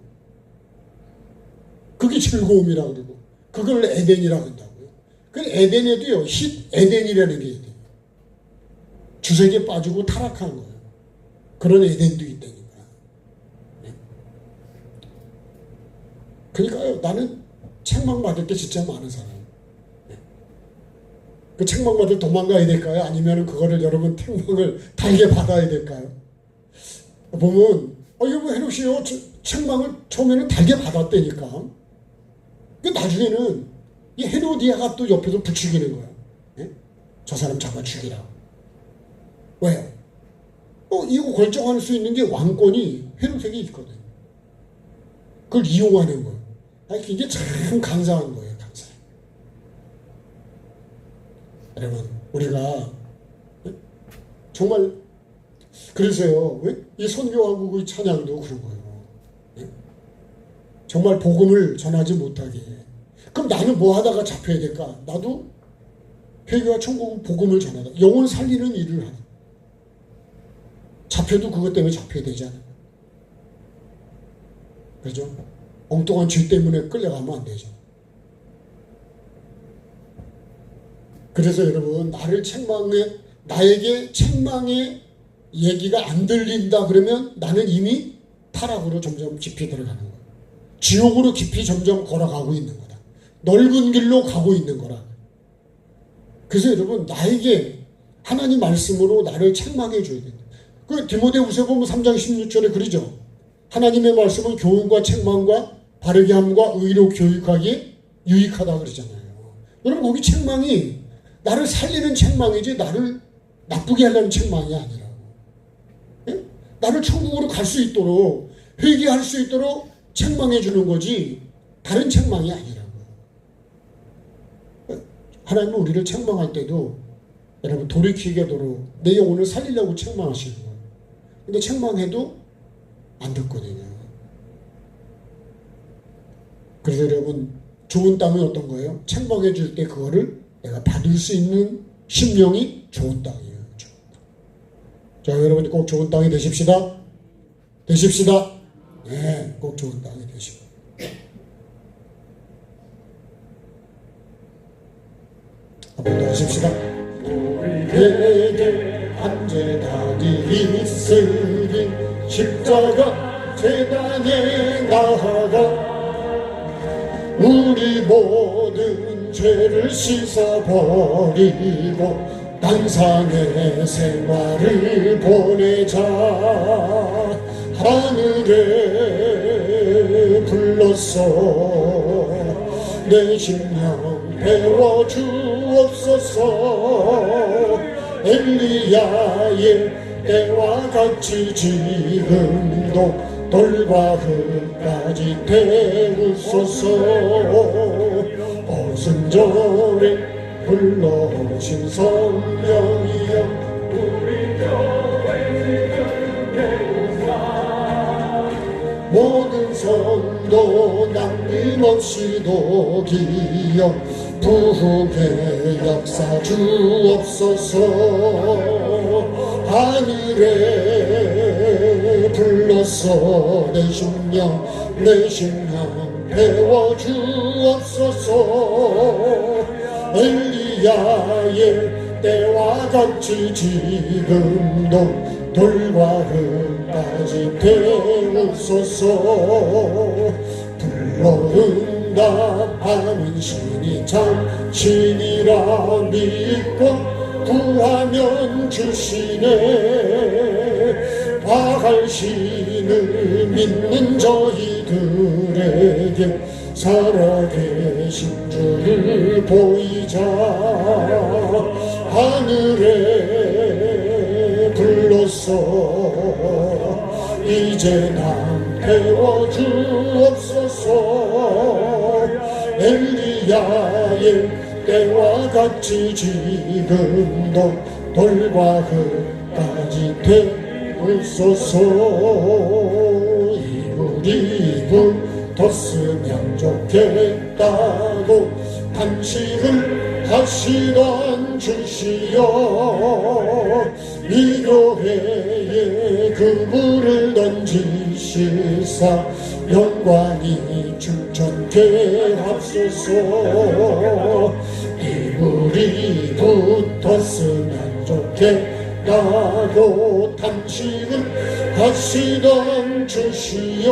그게 즐거움이라 그러고, 그걸 에덴이라 그런다고요. 그 에덴에도요, 에덴이라는 게 있대요. 주색에 빠지고 타락한 거예요. 그런 에덴도 있다니까. 네. 그러니까요, 나는 책망받을 게 진짜 많은 사람이에요. 네. 그 책망받을 도망가야 될까요? 아니면 그거를 여러분 책망을 달게 받아야 될까요? 보면, 이거 뭐 해놓으시오. 책망을 처음에는 달게 받았다니까. 그 나중에는 이 헤로디아가 또 옆에서 부추기는 거야. 예? 저 사람 잡아 죽이라. 왜요? 이거 결정할 수 있는 게 왕권이 헤롯에게 있거든. 그걸 이용하는 거예요. 이게 참 간사한 거예요, 간사. 여러분, 우리가 정말 그래서요, 이 선교왕국의 찬양도 그런 거예요. 예? 정말 복음을 전하지 못하게. 그럼 나는 뭐 하다가 잡혀야 될까? 나도 회개와 천국 복음을 전하다. 영혼 살리는 일을 하다. 잡혀도 그것 때문에 잡혀야 되잖아요. 그죠? 엉뚱한 죄 때문에 끌려가면 안 되죠. 그래서 여러분, 나에게 책망의 얘기가 안 들린다 그러면 나는 이미 타락으로 점점 깊이 들어가는 거예요. 지옥으로 깊이 점점 걸어가고 있는 거다. 넓은 길로 가고 있는 거라. 그래서 여러분, 나에게 하나님 말씀으로 나를 책망해 줘야 된다. 그 디모데후서 보면 3장 16절에 그러죠. 하나님의 말씀은 교훈과 책망과 바르게 함과 의로 교육하기에 유익하다 그러잖아요. 여러분, 거기 책망이 나를 살리는 책망이지 나를 나쁘게 하려는 책망이 아니라고. 예? 나를 천국으로 갈 수 있도록, 회개할 수 있도록 책망해 주는 거지 다른 책망이 아니라고. 하나님은 우리를 책망할 때도 여러분 돌이키게 하도록 내 영혼을 살리려고 책망하시는 거예요. 근데 책망해도 안 듣거든요. 그래서 여러분, 좋은 땅은 어떤 거예요? 책망해 줄 때 그거를 내가 받을 수 있는 심령이 좋은 땅이에요. 좋은 땅. 자, 여러분이 꼭 좋은 땅이 되십시다. 네, 꼭 좋은 땅이 되시고. 한번 더 하십시다. 우리에게 한제다. 쓰린 십자가 재단에 나아가 우리 모든 죄를 씻어버리고 단상의 생활을 보내자. 하늘에 불렀어 내 심령 배워주옵소서. 엘리야의 때와 같이 지금도 돌과 흙까지 태우소서. 오순절에 불러오신 성령이여 우리 교회 태우사. 모든 성도 남김없이 녹이여 부흥의 역사 주옵소서. 하늘에 불러서 내 심령 배워주옵소서. 엘리야의 때와 같이 지금도 돌과 흙까지 태우소서. 불러 응답하는 신이 참 신이라 믿고 구하면 주시네. 바할 신을 믿는 저희들에게 살아계신 주를 보이자. 하늘에 불러서 이제 난 태워주옵소서. 엘리야의 때와 같이 지금도 돌과 흙까지 태우소서. 이불이 붙었으면 좋겠다고 탄식을 하시던 주시여 이 교회에 그물을 던지시사 영광이 충천케 하소서. 이불이 붙었으면 좋겠다고 탄식을 하시던 주시여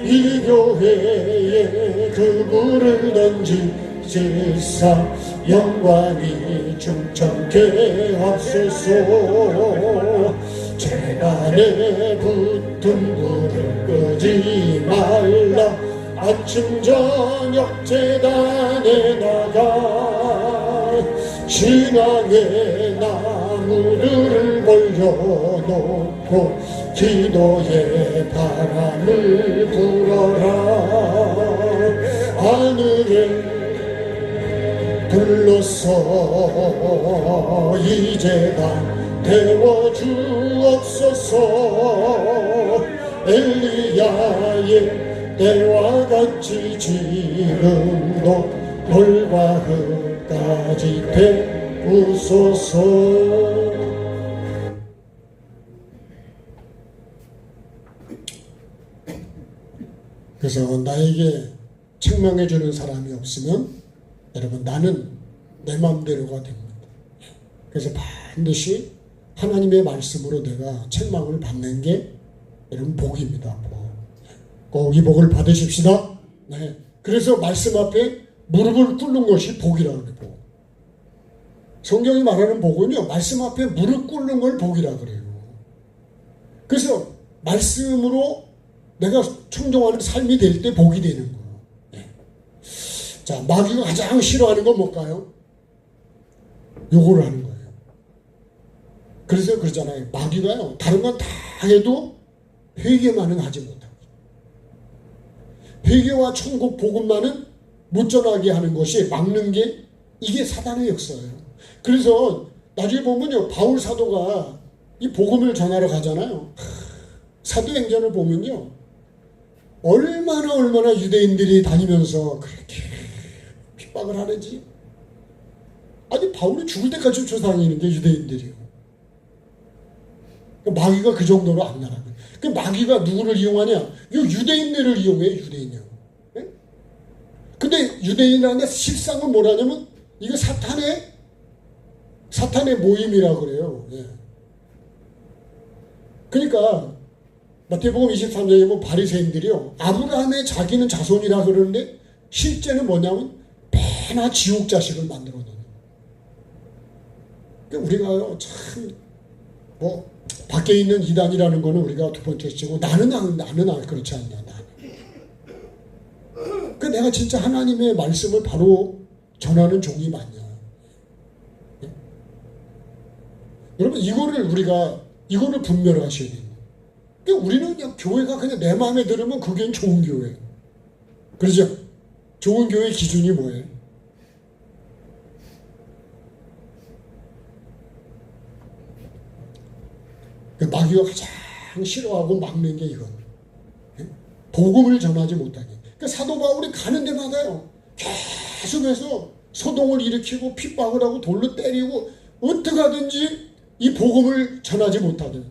이 교회에 그물을 던지시사 영광이 충천케 하소서. 재단에 붙은 불을 끄지 말라. 아침 저녁 재단에 나가 신앙의 나무들을 벌려놓고 기도의 바람을 불어라. 하늘에 불러서 이제가 태워주옵소서. 엘리야의 때와 같이 지금도 돌과 흙까지 태우소서. 그래서 나에게 책망해주는 사람이 없으면 여러분 나는 내 마음대로가 됩니다. 그래서 반드시 하나님의 말씀으로 내가 책망을 받는 게 여러분 복입니다. 꼭 이 복을 받으십시다. 네. 그래서 말씀 앞에 무릎을 꿇는 것이 복이라고 그래요. 복. 성경이 말하는 복은요, 말씀 앞에 무릎 꿇는 걸 복이라고 그래요. 그래서 말씀으로 내가 충동하는 삶이 될 때 복이 되는 거예요. 네. 자, 마귀가 가장 싫어하는 건 뭘까요? 요걸 하는 거예요. 그래서 그러잖아요. 마귀가요, 다른 건 다 해도 회개만은 하지 못하고 회개와 천국 복음만은 못 전하게 하는 것이 막는 게 이게 사단의 역사예요. 그래서 나중에 보면요, 바울 사도가 이 복음을 전하러 가잖아요. 사도행전을 보면요, 얼마나 유대인들이 다니면서 그렇게 핍박을 하는지. 아니 바울이 죽을 때까지 쫓아다니는 게 유대인들이요. 마귀가 그 정도로 악랄한 거예요. 그 마귀가 누구를 이용하냐? 요 유대인들을 이용해, 유대인이요. 네? 근데 유대인이라는 게 실상은 뭐라냐면 이거 사탄의 모임이라고 그래요. 예. 그러니까 마태복음 23장에 보면 바리새인들이요, 아브라함의 자기는 자손이라 그러는데 실제는 뭐냐면 매나 지옥 자식을 만들어 놓는. 그러니까 우리가 참 뭐 밖에 있는 이단이라는 거는 우리가 두 번째 치고 나는 그렇지 않냐. 나는. 그러니까 내가 진짜 하나님의 말씀을 바로 전하는 종이 맞냐. 네? 여러분 이거를 분별하셔야 돼요. 그러니까 우리는 그냥 교회가 그냥 내 마음에 들으면 그게 좋은 교회. 그렇죠? 좋은 교회 기준이 뭐예요? 마귀가 가장 싫어하고 막는 게 이거예요. 복음을 전하지 못하게. 그러니까 사도 바울이 가는 데마다요, 계속해서 소동을 일으키고 핍박을 하고 돌로 때리고 어떻게 하든지 이 복음을 전하지 못하게.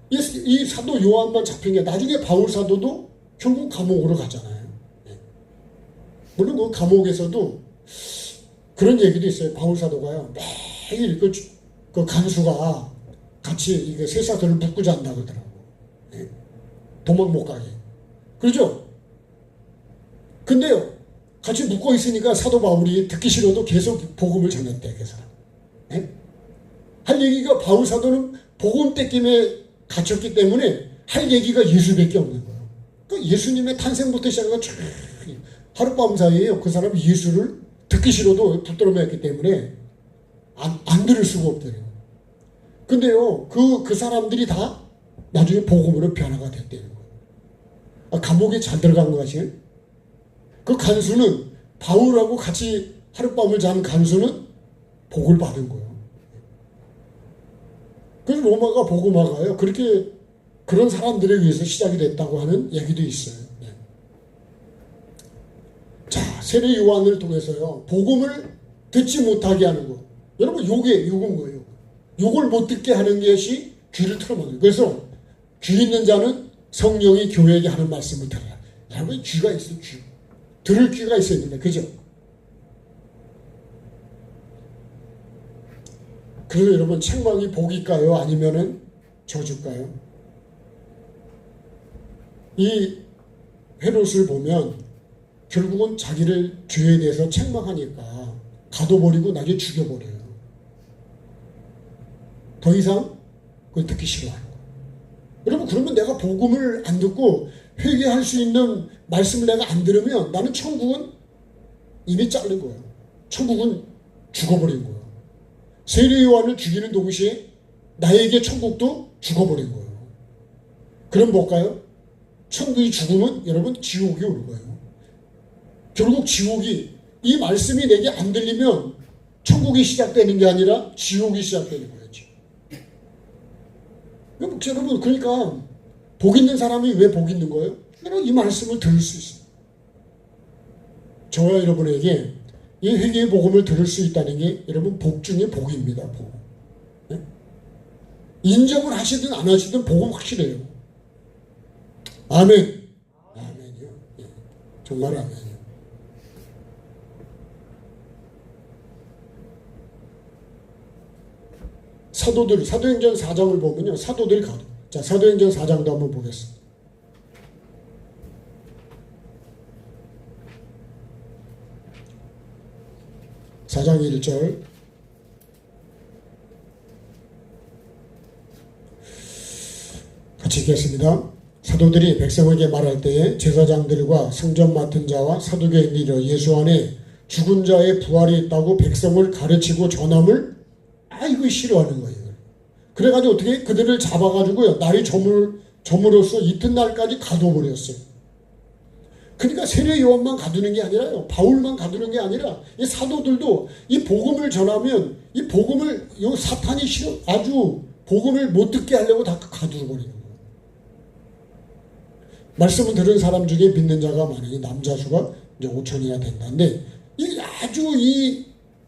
이 사도 요한만 잡힌 게 나중에 바울 사도도 결국 감옥으로 가잖아요. 물론 그 감옥에서도 그런 얘기도 있어요. 바울 사도가요, 매일 그 간수가 같이 이게 쇠사슬을 묶고 잔다 그러더라고. 도망 못 가게. 그렇죠? 근데요, 같이 묶고 있으니까 사도 바울이 듣기 싫어도 계속 복음을 전했대, 그 사람. 할 얘기가, 바울 사도는 복음 떼김에 갇혔기 때문에 할 얘기가 예수밖에 없는 거예요. 그러니까 예수님의 탄생부터 시작해서 하룻밤 사이에요, 그 사람이 예수를 듣기 싫어도 붙들어 맸기 때문에 안 들을 수가 없대요. 근데요, 그 사람들이 다 나중에 복음으로 변화가 됐다는 거예요. 감옥에 잘 들어간 것이, 그 간수는, 바울하고 같이 하룻밤을 잔 간수는 복을 받은 거예요. 그래서 로마가 복음화가요, 그렇게 그런 사람들에 의해서 시작이 됐다고 하는 얘기도 있어요. 네. 자, 세례 요한을 통해서요, 복음을 듣지 못하게 하는 거. 여러분, 요건 거예요. 욕을 못 듣게 하는 것이 귀를 틀어막는. 그래서 귀 있는 자는 성령이 교회에게 하는 말씀을 들어라. 여러분, 귀가 있어요. 귀. 들을 귀가 있어야 됩니다. 그죠? 그래서 여러분, 책망이 복일까요? 아니면은 저주일까요? 이 헤롯을 보면 결국은 자기를 죄에 대해서 책망하니까 가둬버리고 나중에 죽여버려요. 더 이상 그걸 듣기 싫어하는 거예요. 여러분, 그러면 내가 복음을 안 듣고 회개할 수 있는 말씀을 내가 안 들으면 나는 천국은 이미 자른 거예요. 천국은 죽어버린 거예요. 세례 요한을 죽이는 동시에 나에게 천국도 죽어버린 거예요. 그럼 뭘까요? 천국이 죽으면 여러분 지옥이 올 거예요. 결국 지옥이, 이 말씀이 내게 안 들리면 천국이 시작되는 게 아니라 지옥이 시작되는 거예요. 여러분, 그러니까 복 있는 사람이 왜 복 있는 거예요? 여러분, 이 말씀을 들을 수 있어요. 저와 여러분에게 이 회개의 복음을 들을 수 있다는 게 여러분 복 중에 복입니다. 복. 네? 인정을 하시든 안 하시든 복은 확실해요. 아멘. 아멘이요. 네. 정말 아멘이요. 사도행전 4장을 보면요, 사도들이 가도. 자, 사도행전 4장도 한번 보겠습니다. 사장 1절. 같이 읽겠습니다. 사도들이 백성에게 말할 때에 제사장들과 성전 맡은 자와 사두개인들이 예수 안에 죽은 자의 부활이 있다고 백성을 가르치고 전함을 이거 싫어하는 거예요. 그래가지고 어떻게 그들을 잡아가지고요, 날이 저물어서 이튿날까지 가둬버렸어요. 그러니까 세례 요한만 가두는 게 아니라요, 바울만 가두는 게 아니라 이 사도들도 이 복음을 전하면 이 복음을 요 사탄이 아주 복음을 못 듣게 하려고 다 가두어버리는 거예요. 말씀을 들은 사람 중에 믿는 자가 많으니 남자 수가 이제 5천이나 된다는데,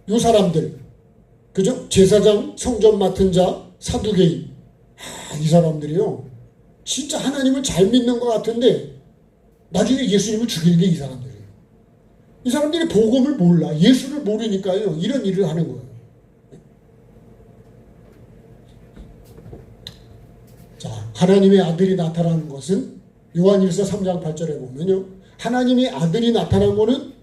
요 사람들, 그죠? 제사장, 성전 맡은 자, 사두개인, 이 사람들이요, 진짜 하나님을 잘 믿는 것 같은데 나중에 예수님을 죽이는 게 이 사람들이에요. 이 사람들이 복음을 몰라, 예수를 모르니까요, 이런 일을 하는 거예요. 자, 하나님의 아들이 나타나는 것은 요한일서 3장 8절에 보면요. 하나님의 아들이 나타난 것은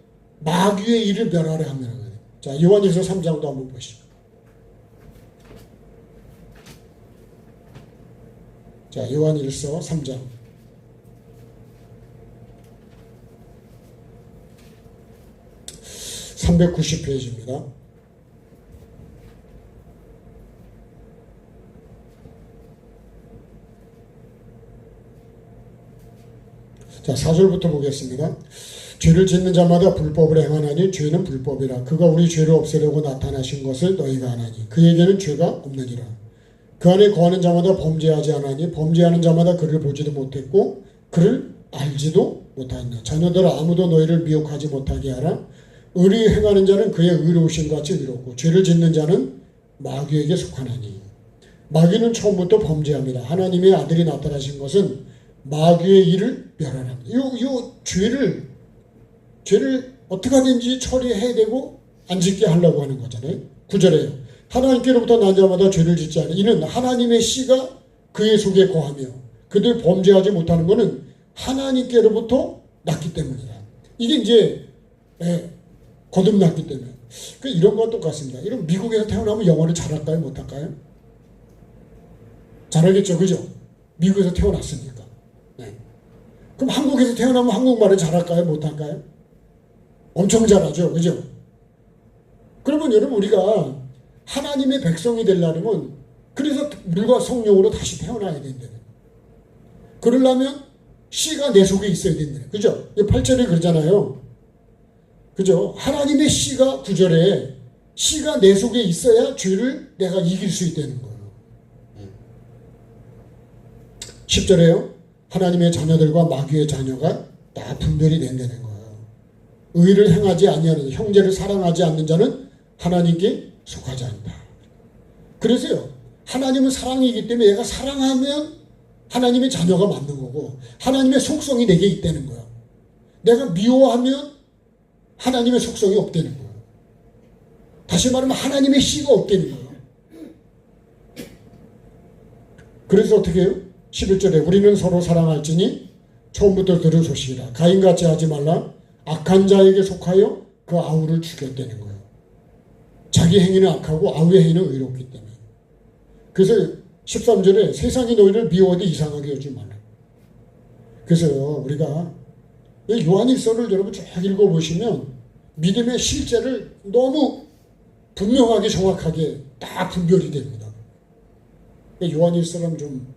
마귀의 일을 멸하려 함이라는 거예요. 자, 요한일서 3장도 한번 보시죠. 자, 요한일서 3장. (390페이지입니다) 자, 4절부터 보겠습니다. 죄를 짓는 자마다 불법을 행하나니 죄는 불법이라. 그가 우리 죄를 없애려고 나타나신 것을 너희가 아나니 그에게는 죄가 없느니라. 그 안에 거하는 자마다 범죄하지 않으니 범죄하는 자마다 그를 보지도 못했고 그를 알지도 못하였나. 자녀들아, 아무도 너희를 미혹하지 못하게 하라. 의리 행하는 자는 그의 의로우신 같이 의롭고 죄를 짓는 자는 마귀에게 속하나니. 마귀는 처음부터 범죄합니다. 하나님의 아들이 나타나신 것은 마귀의 일을 멸하라. 이 죄를 어떻게 하든지 처리해야 되고 안 짓게 하려고 하는 거잖아요. 9절에요. 하나님께로부터 난 자마다 죄를 짓지 않으니 이는 하나님의 씨가 그의 속에 거하며 그들 범죄하지 못하는 것은 하나님께로부터 났기 때문이다. 이게 이제 거듭났기 때문에. 이런 건 똑같습니다. 이런 미국에서 태어나면 영어를 잘할까요? 못할까요? 잘하겠죠. 그죠? 미국에서 태어났으니까. 네. 그럼 한국에서 태어나면 한국말을 잘할까요? 못할까요? 엄청 잘하죠. 그죠? 그러면 여러분, 우리가 하나님의 백성이 되려면 그래서 물과 성령으로 다시 태어나야 된다는. 그러려면 씨가 내 속에 있어야 된다는. 그죠? 8절에 그러잖아요. 그죠? 하나님의 씨가 9절에 씨가 내 속에 있어야 죄를 내가 이길 수 있다는 거예요. 10절에요. 하나님의 자녀들과 마귀의 자녀가 다 분별이 된다는 거예요. 의를 행하지 아니하는 형제를 사랑하지 않는 자는 하나님께 속하지 않다. 그래서요. 하나님은 사랑이기 때문에 얘가 사랑하면 하나님의 자녀가 맞는 거고 하나님의 속성이 내게 있다는 거예요. 내가 미워하면 하나님의 속성이 없다는 거예요. 다시 말하면 하나님의 씨가 없다는 거예요. 그래서 어떻게 해요? 11절에 우리는 서로 사랑할지니 처음부터 들은 소식이라. 가인같이 하지 말라. 악한 자에게 속하여 그 아우를 죽였다는 거예요. 자기 행위는 악하고 아우의 행위는 의롭기 때문에. 그래서 13절에 세상이 너희를 미워하되 이상하게 여지 말라. 그래서 우리가 요한일서를 여러분 쭉 읽어보시면 믿음의 실제를 너무 분명하게 정확하게 다 분별이 됩니다. 요한일서는 좀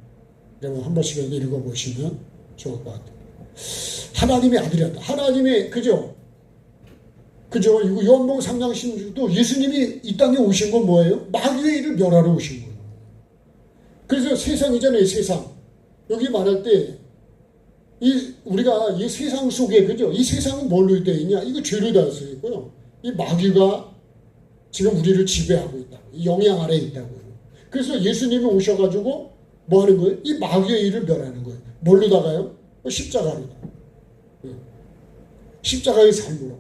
여러분 한 번씩 읽어보시면 좋을 것 같아요. 하나님의 아들이었다. 하나님의 그죠? 이거 요한복음 3장 16도 예수님이 이 땅에 오신 건 뭐예요? 마귀의 일을 멸하러 오신 거예요. 그래서 세상이잖아요. 세상. 여기 말할 때 우리가 이 세상 속에 그죠? 이 세상은 뭘로 되어 있냐? 이거 죄로 되어 있고요. 이 마귀가 지금 우리를 지배하고 있다. 이 영향 아래에 있다고요. 그래서 예수님이 오셔가지고 뭐 하는 거예요? 이 마귀의 일을 멸하는 거예요. 뭘로 다가요? 십자가로. 십자가의 삶으로.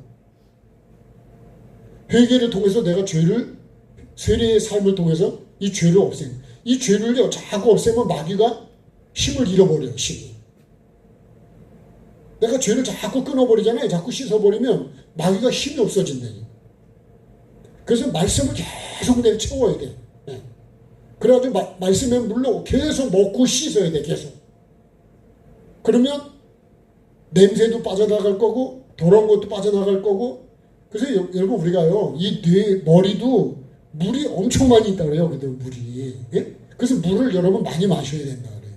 회개를 통해서 내가 세례의 삶을 통해서 이 죄를 없애는. 이 죄를요, 자꾸 없애면 마귀가 힘을 잃어버려요, 힘이. 내가 죄를 자꾸 끊어버리잖아요. 자꾸 씻어버리면 마귀가 힘이 없어진다니. 그래서 말씀을 계속 내가 채워야 돼. 네. 그래가지고 말씀의 물로 계속 먹고 씻어야 돼, 계속. 그러면 냄새도 빠져나갈 거고, 더러운 것도 빠져나갈 거고, 그래서 여러분 우리가요, 이 머리도 물이 엄청 많이 있다 그래요, 물이. 예? 그래서 물을 여러분 많이 마셔야 된다 그래요.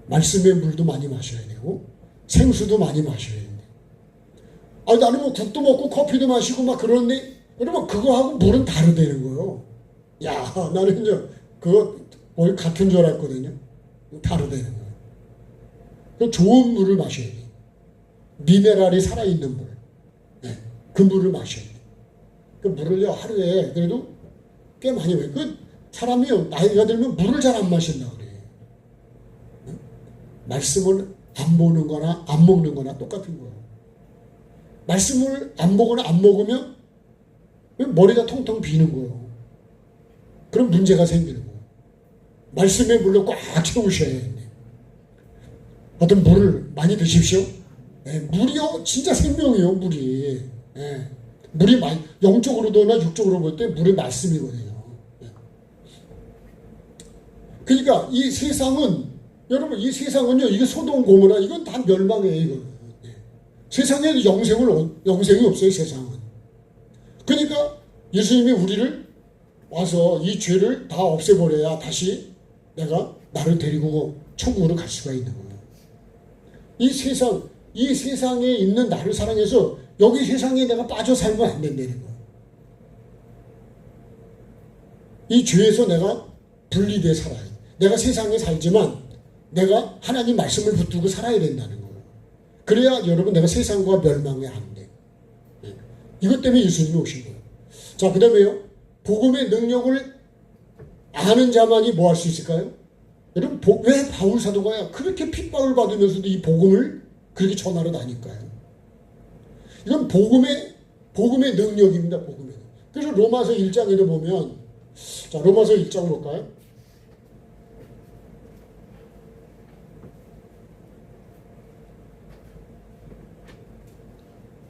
말씀의 물도 많이 마셔야 되고, 생수도 많이 마셔야 돼. 나는 뭐 국도 먹고 커피도 마시고 막 그러는데, 여러분 그거하고 물은 다르다는 거예요. 야, 나는 이제 그거 거의 같은 줄 알았거든요. 다르다는 거예요. 좋은 물을 마셔야 돼. 미네랄이 살아있는 물. 네, 그 물을 마셔야 돼. 그 물을요, 하루에 그래도 꽤 많이 마셔요. 그 사람이 나이가 들면 물을 잘 안 마신다 그래요. 네? 말씀을 안 보는 거나 안 먹는 거나 똑같은 거예요. 말씀을 안 보거나 안 먹으면 머리가 통통 비는 거예요. 그럼 문제가 생기는 거예요. 말씀의 물로 꽉 채우셔야 해요. 어떤 물을 많이 드십시오. 예, 물이요 진짜 생명이에요. 물이. 예, 물이 영적으로도나 육적으로 볼 때 물의 말씀이거든요. 예. 그러니까 이 세상은 여러분 이 세상은요 이게 소돔 고모라 이건 다 멸망이에요. 이거는. 예. 세상에 영생이 없어요. 세상은. 그러니까 예수님이 우리를 와서 이 죄를 다 없애버려야 다시 나를 데리고 천국으로 갈 수가 있는 거예요. 이 세상에 있는 나를 사랑해서 여기 세상에 내가 빠져 살면 안 된다는 거예요. 이 죄에서 내가 분리돼 살아야 돼. 내가 세상에 살지만 내가 하나님 말씀을 붙들고 살아야 된다는 거예요. 그래야 여러분 내가 세상과 멸망에 안 돼. 이것 때문에 예수님이 오신 거예요. 자, 그 다음에요. 복음의 능력을 아는 자만이 뭐 할 수 있을까요? 여러분 왜 바울 사도가 그렇게 핍박을 받으면서도 이 복음을 그렇게 전하러 다닐까요? 이건 복음의 능력입니다. 복음의. 그래서 로마서 1장에도 보면 자 로마서 1장 볼까요?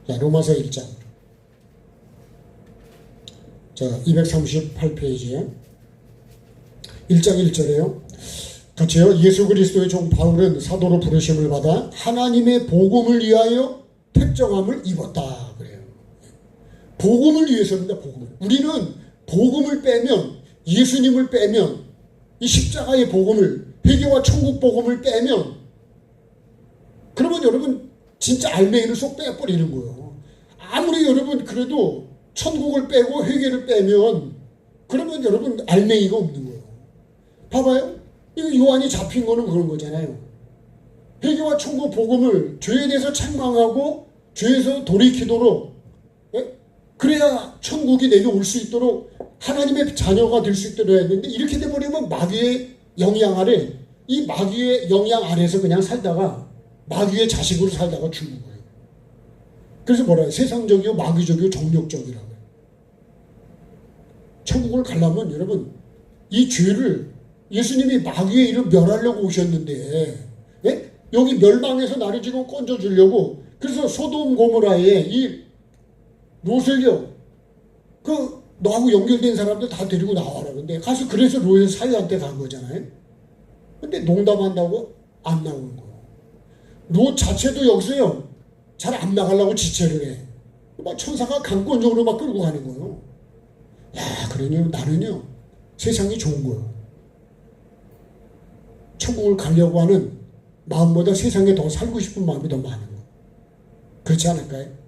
자 로마서 1장 자 238페이지에 1장 1절에요. 같이요. 예수 그리스도의 종 바울은 사도로 부르심을 받아 하나님의 복음을 위하여 택정함을 입었다 그래요. 복음을 위해서입니다. 복음을. 우리는 복음을 빼면 예수님을 빼면 이 십자가의 복음을 회개와 천국 복음을 빼면 그러면 여러분 진짜 알맹이를 쏙 빼버리는 거예요. 아무리 여러분 그래도 천국을 빼고 회개를 빼면 그러면 여러분 알맹이가 없는 거예요. 봐봐요. 이거 요한이 잡힌 거는 그런 거잖아요. 회개와 천국 복음을 죄에 대해서 책망하고 죄에서 돌이키도록 그래야 천국이 내게 올 수 있도록 하나님의 자녀가 될 수 있도록 해야 되는데 이렇게 돼버리면 마귀의 영향 아래 이 마귀의 영향 아래서 그냥 살다가 마귀의 자식으로 살다가 죽는 거예요. 그래서 뭐라 해요? 세상적이요 마귀적이요 정욕적이라고 해요. 천국을 가려면 여러분 이 죄를 예수님이 마귀의 일을 멸하려고 오셨는데 예? 여기 멸망에서 나를 지금 건져주려고 그래서 소돔 고모라에 이 롯을요 그 너하고 연결된 사람들 다 데리고 나와라. 근데 가서 그래서 롯의 사위한테 간 거잖아요. 근데 농담한다고 안 나오는 거예요. 롯 자체도 여기서요 잘 안 나가려고 지체를 해. 막 천사가 강권적으로 막 끌고 가는 거예요. 야 그러니 나는요 세상이 좋은 거예요. 천국을 가려고 하는 마음보다 세상에 더 살고 싶은 마음이 더 많은 거예요. 그렇지 않을까요?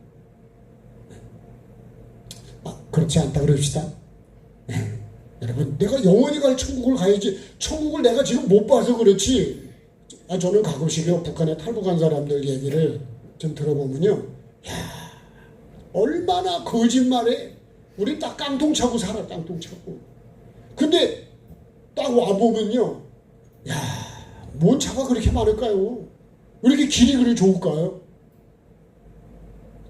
그렇지 않다 그럽시다. 여러분 내가 영원히 갈 천국을 가야지. 천국을 내가 지금 못 봐서 그렇지. 저는 가끔씩요 북한에 탈북한 사람들 얘기를 좀 들어보면요 야 얼마나 거짓말에 우리 딱 깡통 차고 살아. 깡통 차고. 근데 딱 와보면요 야, 뭔 차가 그렇게 많을까요? 왜 이렇게 길이 그리 좋을까요?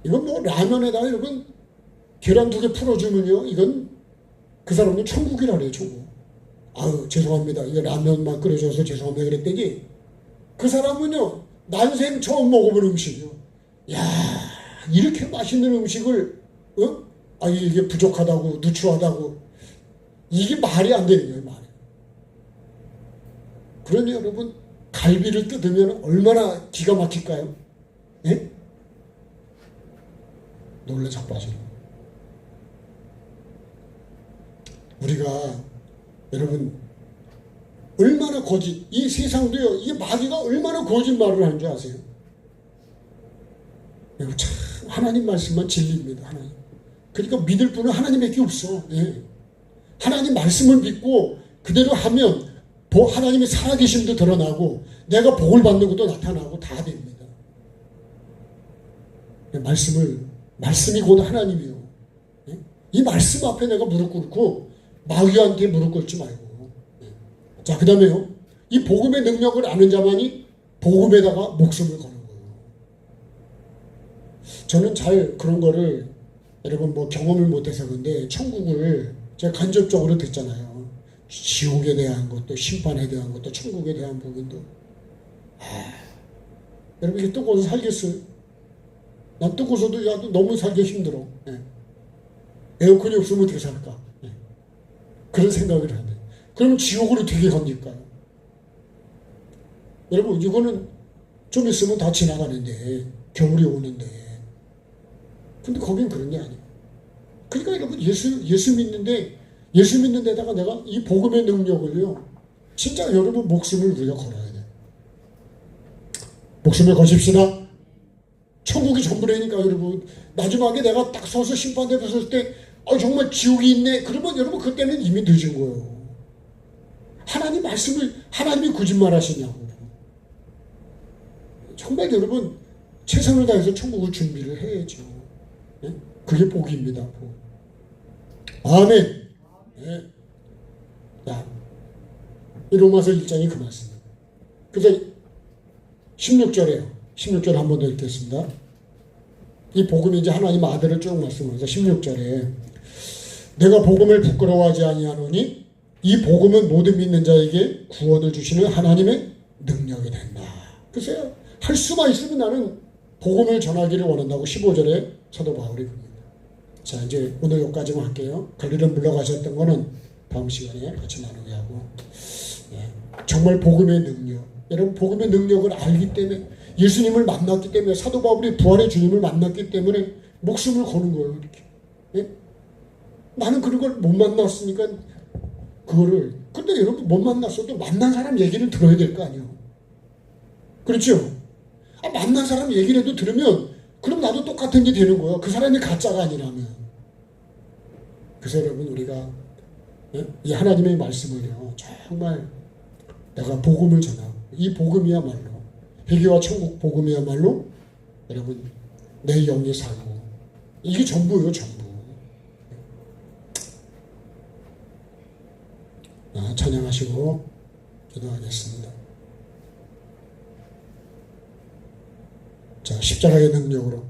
이건 뭐 라면에다가 여러분 계란 2개 풀어주면요 이건 그 사람은 천국이라 그래요. 천국. 아유 죄송합니다. 이거 라면만 끓여줘서 죄송합니다 그랬더니 그 사람은요 난생 처음 먹어본 음식이요. 야 이렇게 맛있는 음식을 이게 부족하다고 누추하다고 이게 말이 안 되는 거예요. 말이. 그러니 여러분 갈비를 뜯으면 얼마나 기가 막힐까요? 예? 놀라 자빠지는. 우리가 여러분 얼마나 이 세상도요 이 마귀가 얼마나 거짓말을 하는 줄 아세요? 여러분 참 하나님 말씀만 진리입니다. 하나님. 그러니까 믿을 분은 하나님밖에 없어. 예. 하나님 말씀을 믿고 그대로 하면 하나님의 살아계심도 드러나고 내가 복을 받는 것도 나타나고 다 됩니다. 말씀이 곧 하나님이요. 예? 이 말씀 앞에 내가 무릎 꿇고 마귀한테 무릎 꿇지 말고. 예. 자, 그 다음에요. 이 복음의 능력을 아는 자만이 복음에다가 목숨을 거는 거예요. 저는 잘 그런 거를 여러분 뭐 경험을 못해서 그런데 천국을 제가 간접적으로 듣잖아요. 지옥에 대한 것도, 심판에 대한 것도, 천국에 대한 부분도. 여러분, 이게 뜨거워서 살겠어요? 난 뜨거워서도 야, 너무 살기 힘들어. 에어컨이 없으면 어떻게 살까? 그런 생각을 하네. 그럼 지옥으로 어떻게 갑니까? 여러분, 이거는 좀 있으면 다 지나가는데, 겨울이 오는데. 근데 거긴 그런 게 아니에요. 그러니까 여러분, 예수 믿는 데다가 내가 이 복음의 능력을요, 진짜 여러분 목숨을 우리가 걸어야 돼. 목숨을 거십시다. 천국이 전부라니까 여러분. 마지막에 내가 딱 서서 심판대 섰을 때 정말 지옥이 있네. 그러면 여러분 그때는 이미 늦은 거예요. 하나님 말씀을 하나님이 거짓말 하시냐고. 정말 여러분 최선을 다해서 천국을 준비를 해야죠. 네? 그게 복입니다. 복. 아멘. 네. 자, 이 로마서 1장이 그 말씀입니다. 그래서 16절에요. 16절 한 번 더 읽겠습니다. 이 복음이 이제 하나님 아들을 쭉 말씀하면서 16절에 내가 복음을 부끄러워하지 아니하노니 이 복음은 모든 믿는 자에게 구원을 주시는 하나님의 능력이 된다. 글쎄요, 할 수만 있으면 나는 복음을 전하기를 원한다고 15절에 사도 바울이 봅니다. 자, 이제 오늘 여기까지만 할게요. 갈릴리 물러가셨던 거는 다음 시간에 같이 나누게 하고, 정말 복음의 능력, 여러분 복음의 능력을 알기 때문에, 예수님을 만났기 때문에, 사도 바울이 부활의 주님을 만났기 때문에 목숨을 거는 거예요. 이렇게. 나는 그런 걸 못 만났으니까 그거를. 근데 여러분 못 만났어도 만난 사람 얘기는 들어야 될 거 아니에요. 그렇죠? 만난 사람 얘기라도 들으면 그럼 나도 똑같은 게 되는 거예요. 그 사람이 가짜가 아니라면. 그래서 여러분 우리가 이 하나님의 말씀을요, 정말 내가 복음을 전하고, 이 복음이야말로 회개와 천국 복음이야말로 여러분 내 영이 살고, 이게 전부예요. 전부. 찬양하시고 기도하겠습니다. 자, 십자가의 능력으로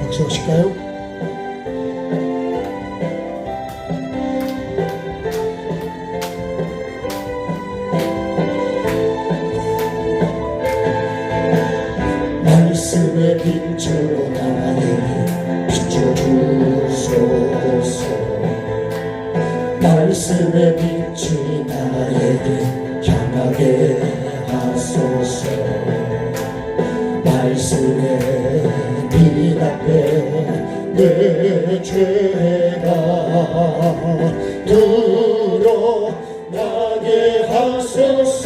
박수 하실까요? 말씀의 빛으로 나에게 비춰주소서. 말씀의 빛이 나에게 향하게 하소서. 말씀의 빛 앞에 내 죄가 드러나게 하소서.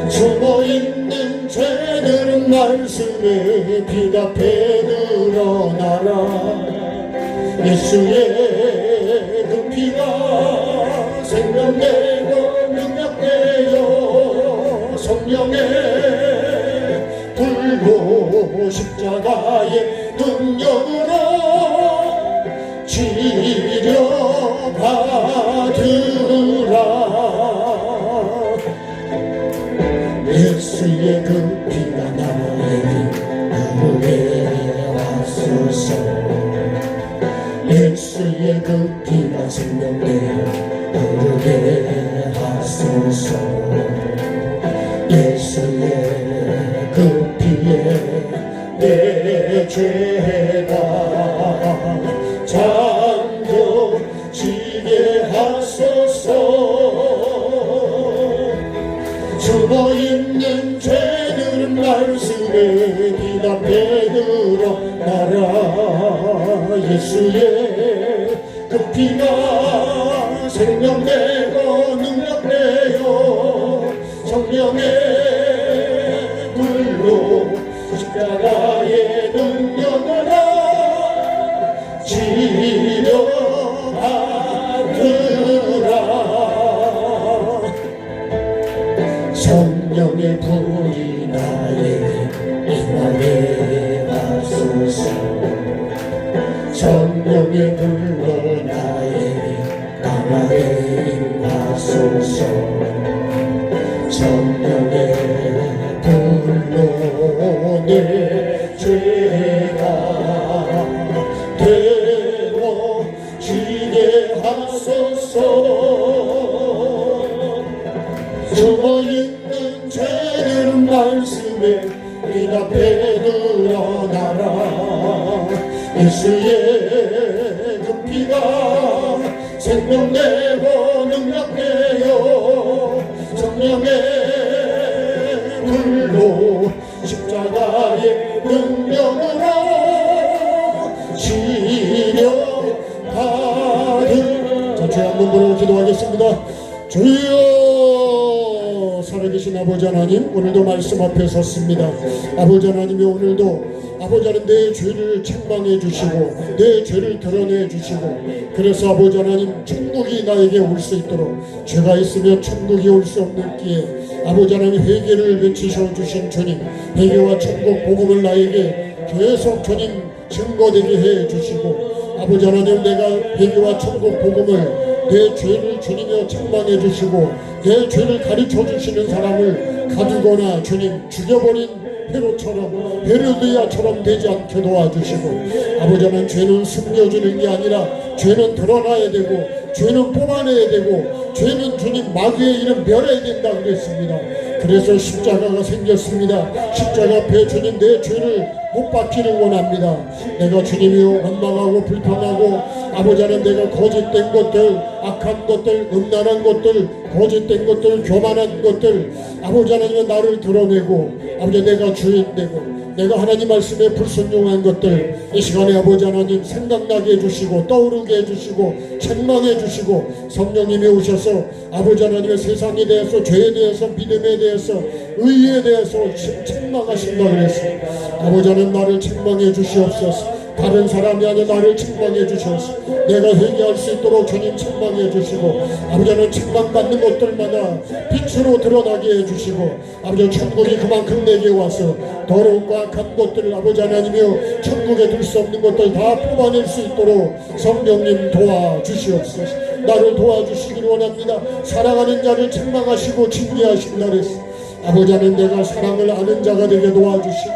숨어있는 죄들은 말씀의 빛 앞에 드러나라. 예수의 그 피가 생명되고 능력되어 성령의 불로 십자가의 능력으로 치료받으라. 예수의 그 피가 나에게 흐르게 하소서. 예수의 그 피가 생명되어 흐르게 하소서. 예수의 그 피에 내 죄가 잠겨지게 하소서. 숨어있는 죄들은 말씀의 빛 앞에 드러나라. 예수의 그 피가 생명되고 능력되어 성령의 불로 십자가의 능력으로 치료받으라. 성령의 불이 나에게 임하게 하소서. 성령의 불로 나에게 강하게 임하소서. 성령의 불로 내 죄가 예수의 그 피가 생명 내고 능력 되어 성령의 불로 십자가의 능력으로 치료받은 자, 주여 한번 부르고 기도하겠습니다. 주여 살아계신 아버지 하나님, 오늘도 말씀 앞에 섰습니다. 아버지 하나님이 오늘도 아버지 하나님 내 죄를 책망해 주시고 내 죄를 드러내 주시고 그래서 아버지 하나님 천국이 나에게 올 수 있도록 죄가 있으면 천국이 올 수 없는 기에 아버지 하나님 회개를 외치셔 주신 주님, 회개와 천국 복음을 나에게 계속 주님 증거되게 해 주시고 아버지 하나님 내가 회개와 천국 복음을 내 죄를 주님이여 책망해 주시고 내 죄를 가르쳐 주시는 사람을 가두거나 주님 죽여버린 헤롯처럼 헤로디아처럼 되지 않게 도와주시고 아버지 하나님 죄는 숨겨지는 게 아니라 죄는 드러나야 되고 죄는 뽑아내야 되고 죄는 주님 마귀의 이름 멸해야 된다 그랬습니다. 그래서 십자가가 생겼습니다. 십자가 앞에 주님 내 죄를 못 받기를 원합니다. 내가 주님이요 원망하고 불평하고 아버지 하나님 내가 거짓된 것들, 악한 것들, 음란한 것들, 거짓된 것들, 교만한 것들 아버지 하나님은 나를 드러내고 아버지 내가 주인되고 내가 하나님 말씀에 불순종한 것들 이 시간에 아버지 하나님 생각나게 해주시고 떠오르게 해주시고 책망해 주시고 성령님이 오셔서 아버지 하나님의 세상에 대해서 죄에 대해서 믿음에 대해서 의에 대해서 책망하신다 그랬어요. 아버지 하나님 나를 책망해 주시옵소서. 다른 사람이 아니라 나를 책망해 주셔서 내가 회개할 수 있도록 주님 책망해 주시고 아버지 하나님 책망받는 것들마다 빛으로 드러나게 해주시고 아버지 천국이 그만큼 내게 와서 더럽고 악한 것들을 아버지 하나님이여 천국에 둘 수 없는 것들 다 뽑아낼 수 있도록 성령님 도와주시옵소서. 나를 도와주시길 원합니다. 사랑하는 자를 책망하시고 징계하신다 그랬어. 아버지 하나님 내가 사랑을 아는 자가 되게 도와주시고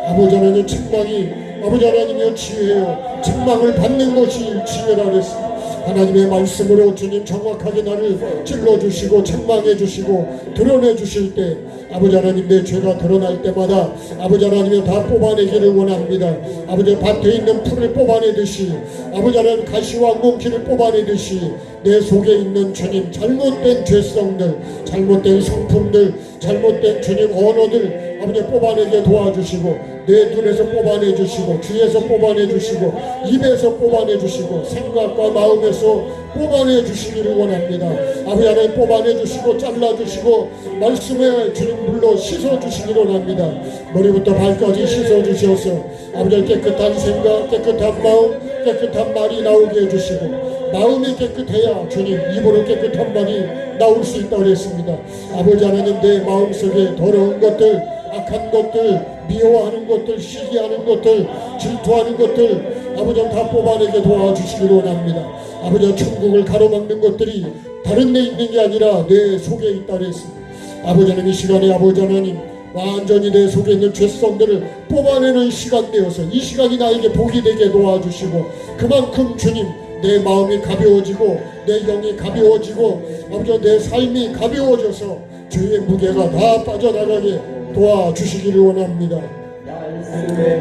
아버지 하나님 책망이 아버지 하나님이여 지혜요 책망을 받는 것이 지혜라 그랬습니다. 하나님의 말씀으로 주님 정확하게 나를 찔러주시고 책망해 주시고 드러내 주실 때 아버지 하나님 내 죄가 드러날 때마다 아버지 하나님이 다 뽑아내기를 원합니다. 아버지 밭에 있는 풀을 뽑아내듯이 아버지 하나님 가시와 몽키를 뽑아내듯이 내 속에 있는 주님 잘못된 죄성들 잘못된 성품들 잘못된 주님 언어들 아버지 뽑아내게 도와주시고 내 눈에서 뽑아내 주시고 귀에서 뽑아내 주시고 입에서 뽑아내 주시고 생각과 마음에서 뽑아내 주시기를 원합니다. 아버지 하나님 뽑아내 주시고 잘라 주시고 말씀에 주님 물로 씻어 주시기를 원합니다. 머리부터 발까지 씻어 주셔서 아버지 깨끗한 생각 깨끗한 마음 깨끗한 말이 나오게 해주시고 마음이 깨끗해야 주님 입으로 깨끗한 말이 나올 수 있다고 그랬습니다. 아버지 하나님 내 마음속에 더러운 것들 악한 것들 미워하는 것들 시기하는 것들 질투하는 것들 아버지 다 뽑아내게 도와주시기를 원합니다. 아버지 천국을 가로막는 것들이 다른 데 있는 게 아니라 내 속에 있다 그랬습니다. 아버지 하나님 이 시간에 아버지 하나님 완전히 내 속에 있는 죄성들을 뽑아내는 시간 되어서 이 시간이 나에게 복이 되게 도와주시고 그만큼 주님 내 마음이 가벼워지고 내 영이 가벼워지고 아버지 내 삶이 가벼워져서 죄의 무게가 다 빠져나가게 도와주시기를 원합니다.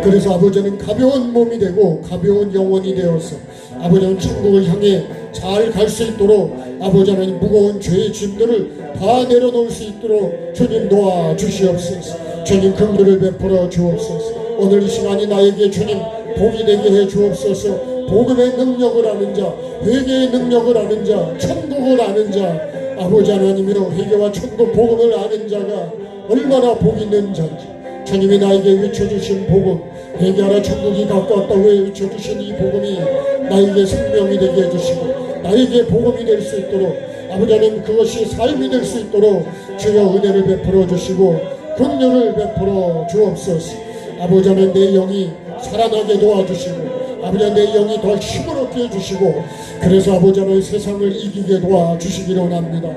그래서 아버지는 가벼운 몸이 되고 가벼운 영혼이 되어서 아버지는 천국을 향해 잘 갈 수 있도록 아버지 하나님 무거운 죄의 짐들을 다 내려놓을 수 있도록 주님 도와주시옵소서. 주님 긍휼을 베풀어 주옵소서. 오늘 이 시간이 나에게 주님 복이 되게 해 주옵소서. 복음의 능력을 아는 자 회개의 능력을 아는 자 천국을 아는 자 아버지 하나님이여 회개와 천국 복음을 아는 자가 얼마나 복 있는 자인지 주님이 나에게 외쳐주신 복음 회개하라 천국이 가까웠다고 외쳐주신 이 복음이 나에게 생명이 되게 해주시고 나에게 복음이 될 수 있도록 아버지 하나님 그것이 삶이 될 수 있도록 주여 은혜를 베풀어 주시고 긍휼을 베풀어 주옵소서. 아버지 하나님 내 영이 살아나게 도와주시고 아버지 내 영이 더 힘을 얻게 해주시고 그래서 아버지 하나님 세상을 이기게 도와주시기를 원합니다.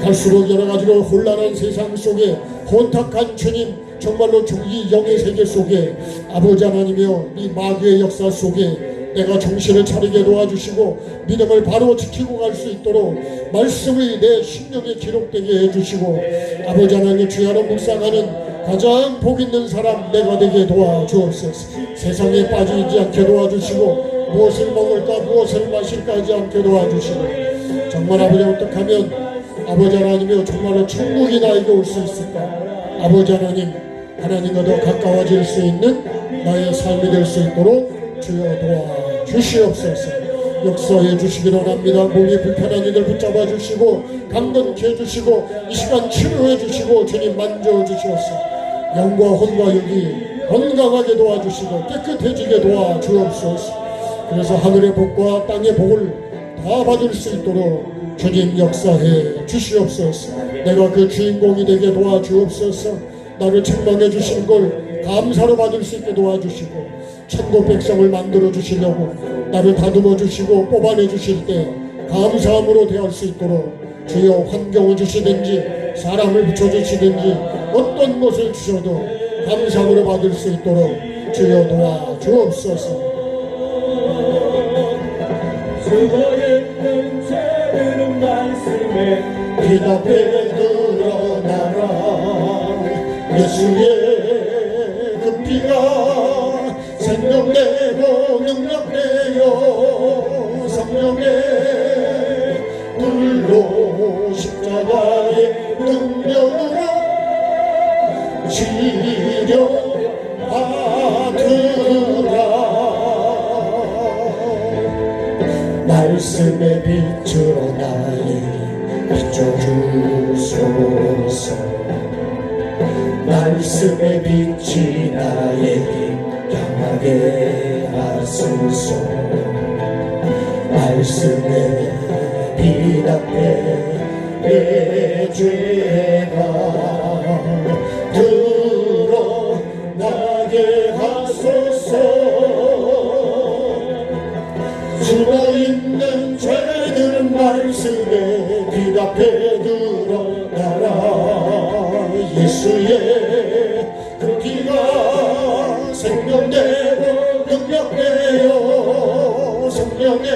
갈수록 여러가지로 혼란한 세상 속에 혼탁한 주님 정말로 이 영의 세계 속에 아버지 하나님이여 이 마귀의 역사 속에 내가 정신을 차리게 도와주시고 믿음을 바로 지키고 갈 수 있도록 말씀이 내 심령에 기록되게 해주시고 아버지 하나님 주야로 묵상하는 가장 복 있는 사람 내가 되게 도와주옵소서. 세상에 빠지지 않게 도와주시고 무엇을 먹을까 무엇을 마실까 하지 않게 도와주시고 정말 아버지 어떻게 하면 아버지 하나님이여 정말로 천국이 나에게 올 수 있을까. 아버지 하나님 하나님과 더 가까워질 수 있는 나의 삶이 될 수 있도록 주여 도와주시옵소서. 역사해 주시기 원합니다. 몸이 불편한 이들 붙잡아 주시고 강건케 해주시고 이 시간 치료해 주시고 주님 만져주시옵소서. 영과 혼과 육이 건강하게 도와주시고 깨끗해지게 도와주옵소서. 그래서 하늘의 복과 땅의 복을 다 받을 수 있도록 주님 역사해 주시옵소서. 내가 그 주인공이 되게 도와주옵소서. 나를 책망해 주신 걸 감사로 받을 수 있게 도와주시고 천국 백성을 만들어 주시려고 나를 다듬어 주시고 뽑아내 주실 때 감사함으로 대할 수 있도록 주여 환경을 주시든지 사람을 붙여주시든지 어떤 것을 주셔도 감사함으로 받을 수 있도록 주여 도와주옵소서. 수고했는 죄들은 말씀에 기답해 드러나라. 예수의 그 피가 생명되고 능력되어 성령의 불로 십자가의 능력으로 치료받으라. 말씀의 빛으로 나의 비춰주소서. 말씀의 빛이 나에게 향하게 하소서. 말씀의 빛 앞에 내 죄가 드러나게 하소서. 숨어있는 죄들은 말씀에 빛 앞에 드러나라. 예수의 그 피가 생명되고 능력되어 성령의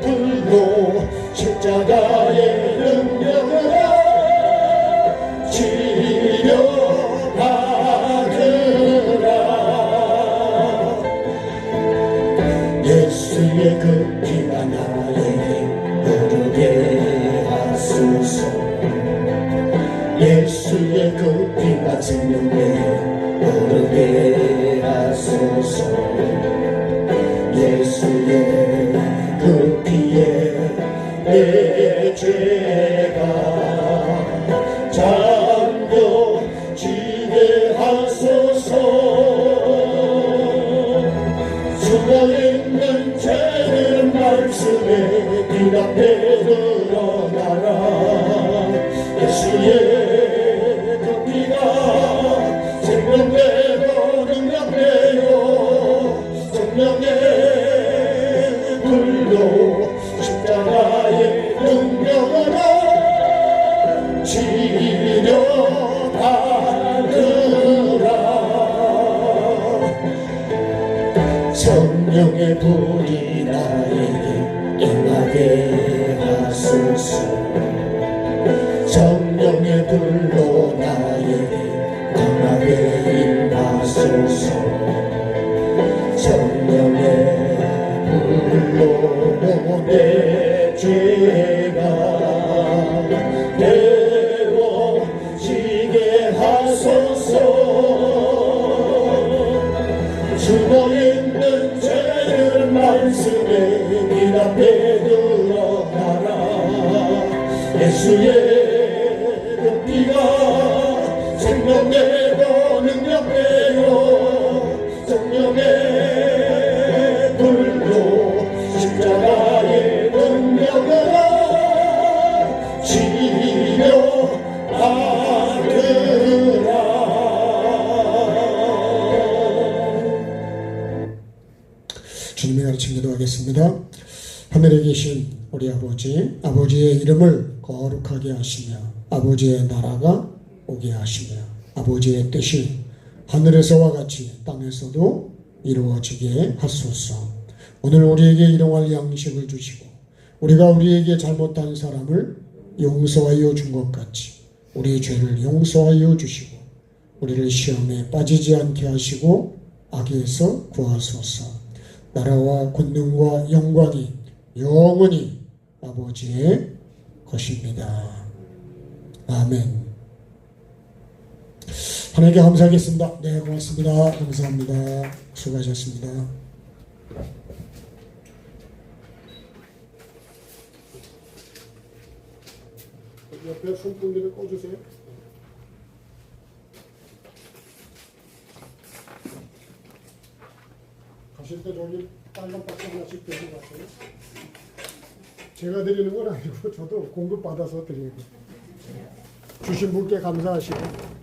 불로 십자가의 능력으로 치료받으라. 예수의 그 피가 나에게 흐르게 하소서. 예수의 그 피가 생명에 흐르게 하소서. 예수의 그 피에 내 죄가 잠겨지게 하소서. 숨어있는 죄는 말씀에 빛 앞에 드러나라. 예수의 그 피가 생명되고 능력되어 성령의 불로 십자가의 능력으로 치료받으라. 성령의 불이 나에게 임하게 하소서. 성령의 불로 나에게 강하게 임하소서. 성령의 불로 내 죄가 깨워지게 하소서. 숨어있는 죄를 말씀에 빛 앞에 드러나라. 예수의 그 피가 생명되고 능력되어 성령의 불로 십자가의 능력으로 치료받으라. 주님의 가르침 기도하겠습니다. 하늘에 계신 우리 아버지, 아버지의 이름을 거룩하게 하시며 아버지의 나라가 오게 하시며 아버지의 뜻이 하늘에서와 같이 땅에서도 이루어지게 하소서. 오늘 우리에게 일용할 양식을 주시고 우리가 우리에게 잘못한 사람을 용서하여 준 것 같이 우리 죄를 용서하여 주시고 우리를 시험에 빠지지 않게 하시고 악에서 구하소서. 나라와 권능과 영광이 영원히 아버지의 것입니다. 아멘. 하나님께 감사하겠습니다. 네, 고맙습니다. 감사합니다. 수고하셨습니다. 옆에 손풍기를 꺼주세요. 가실 때 저기 빨간 박스 하나씩 들고 가세요. 제가 드리는 건 아니고 저도 공급 받아서 드리는 거예요. 주신 분께 감사하시고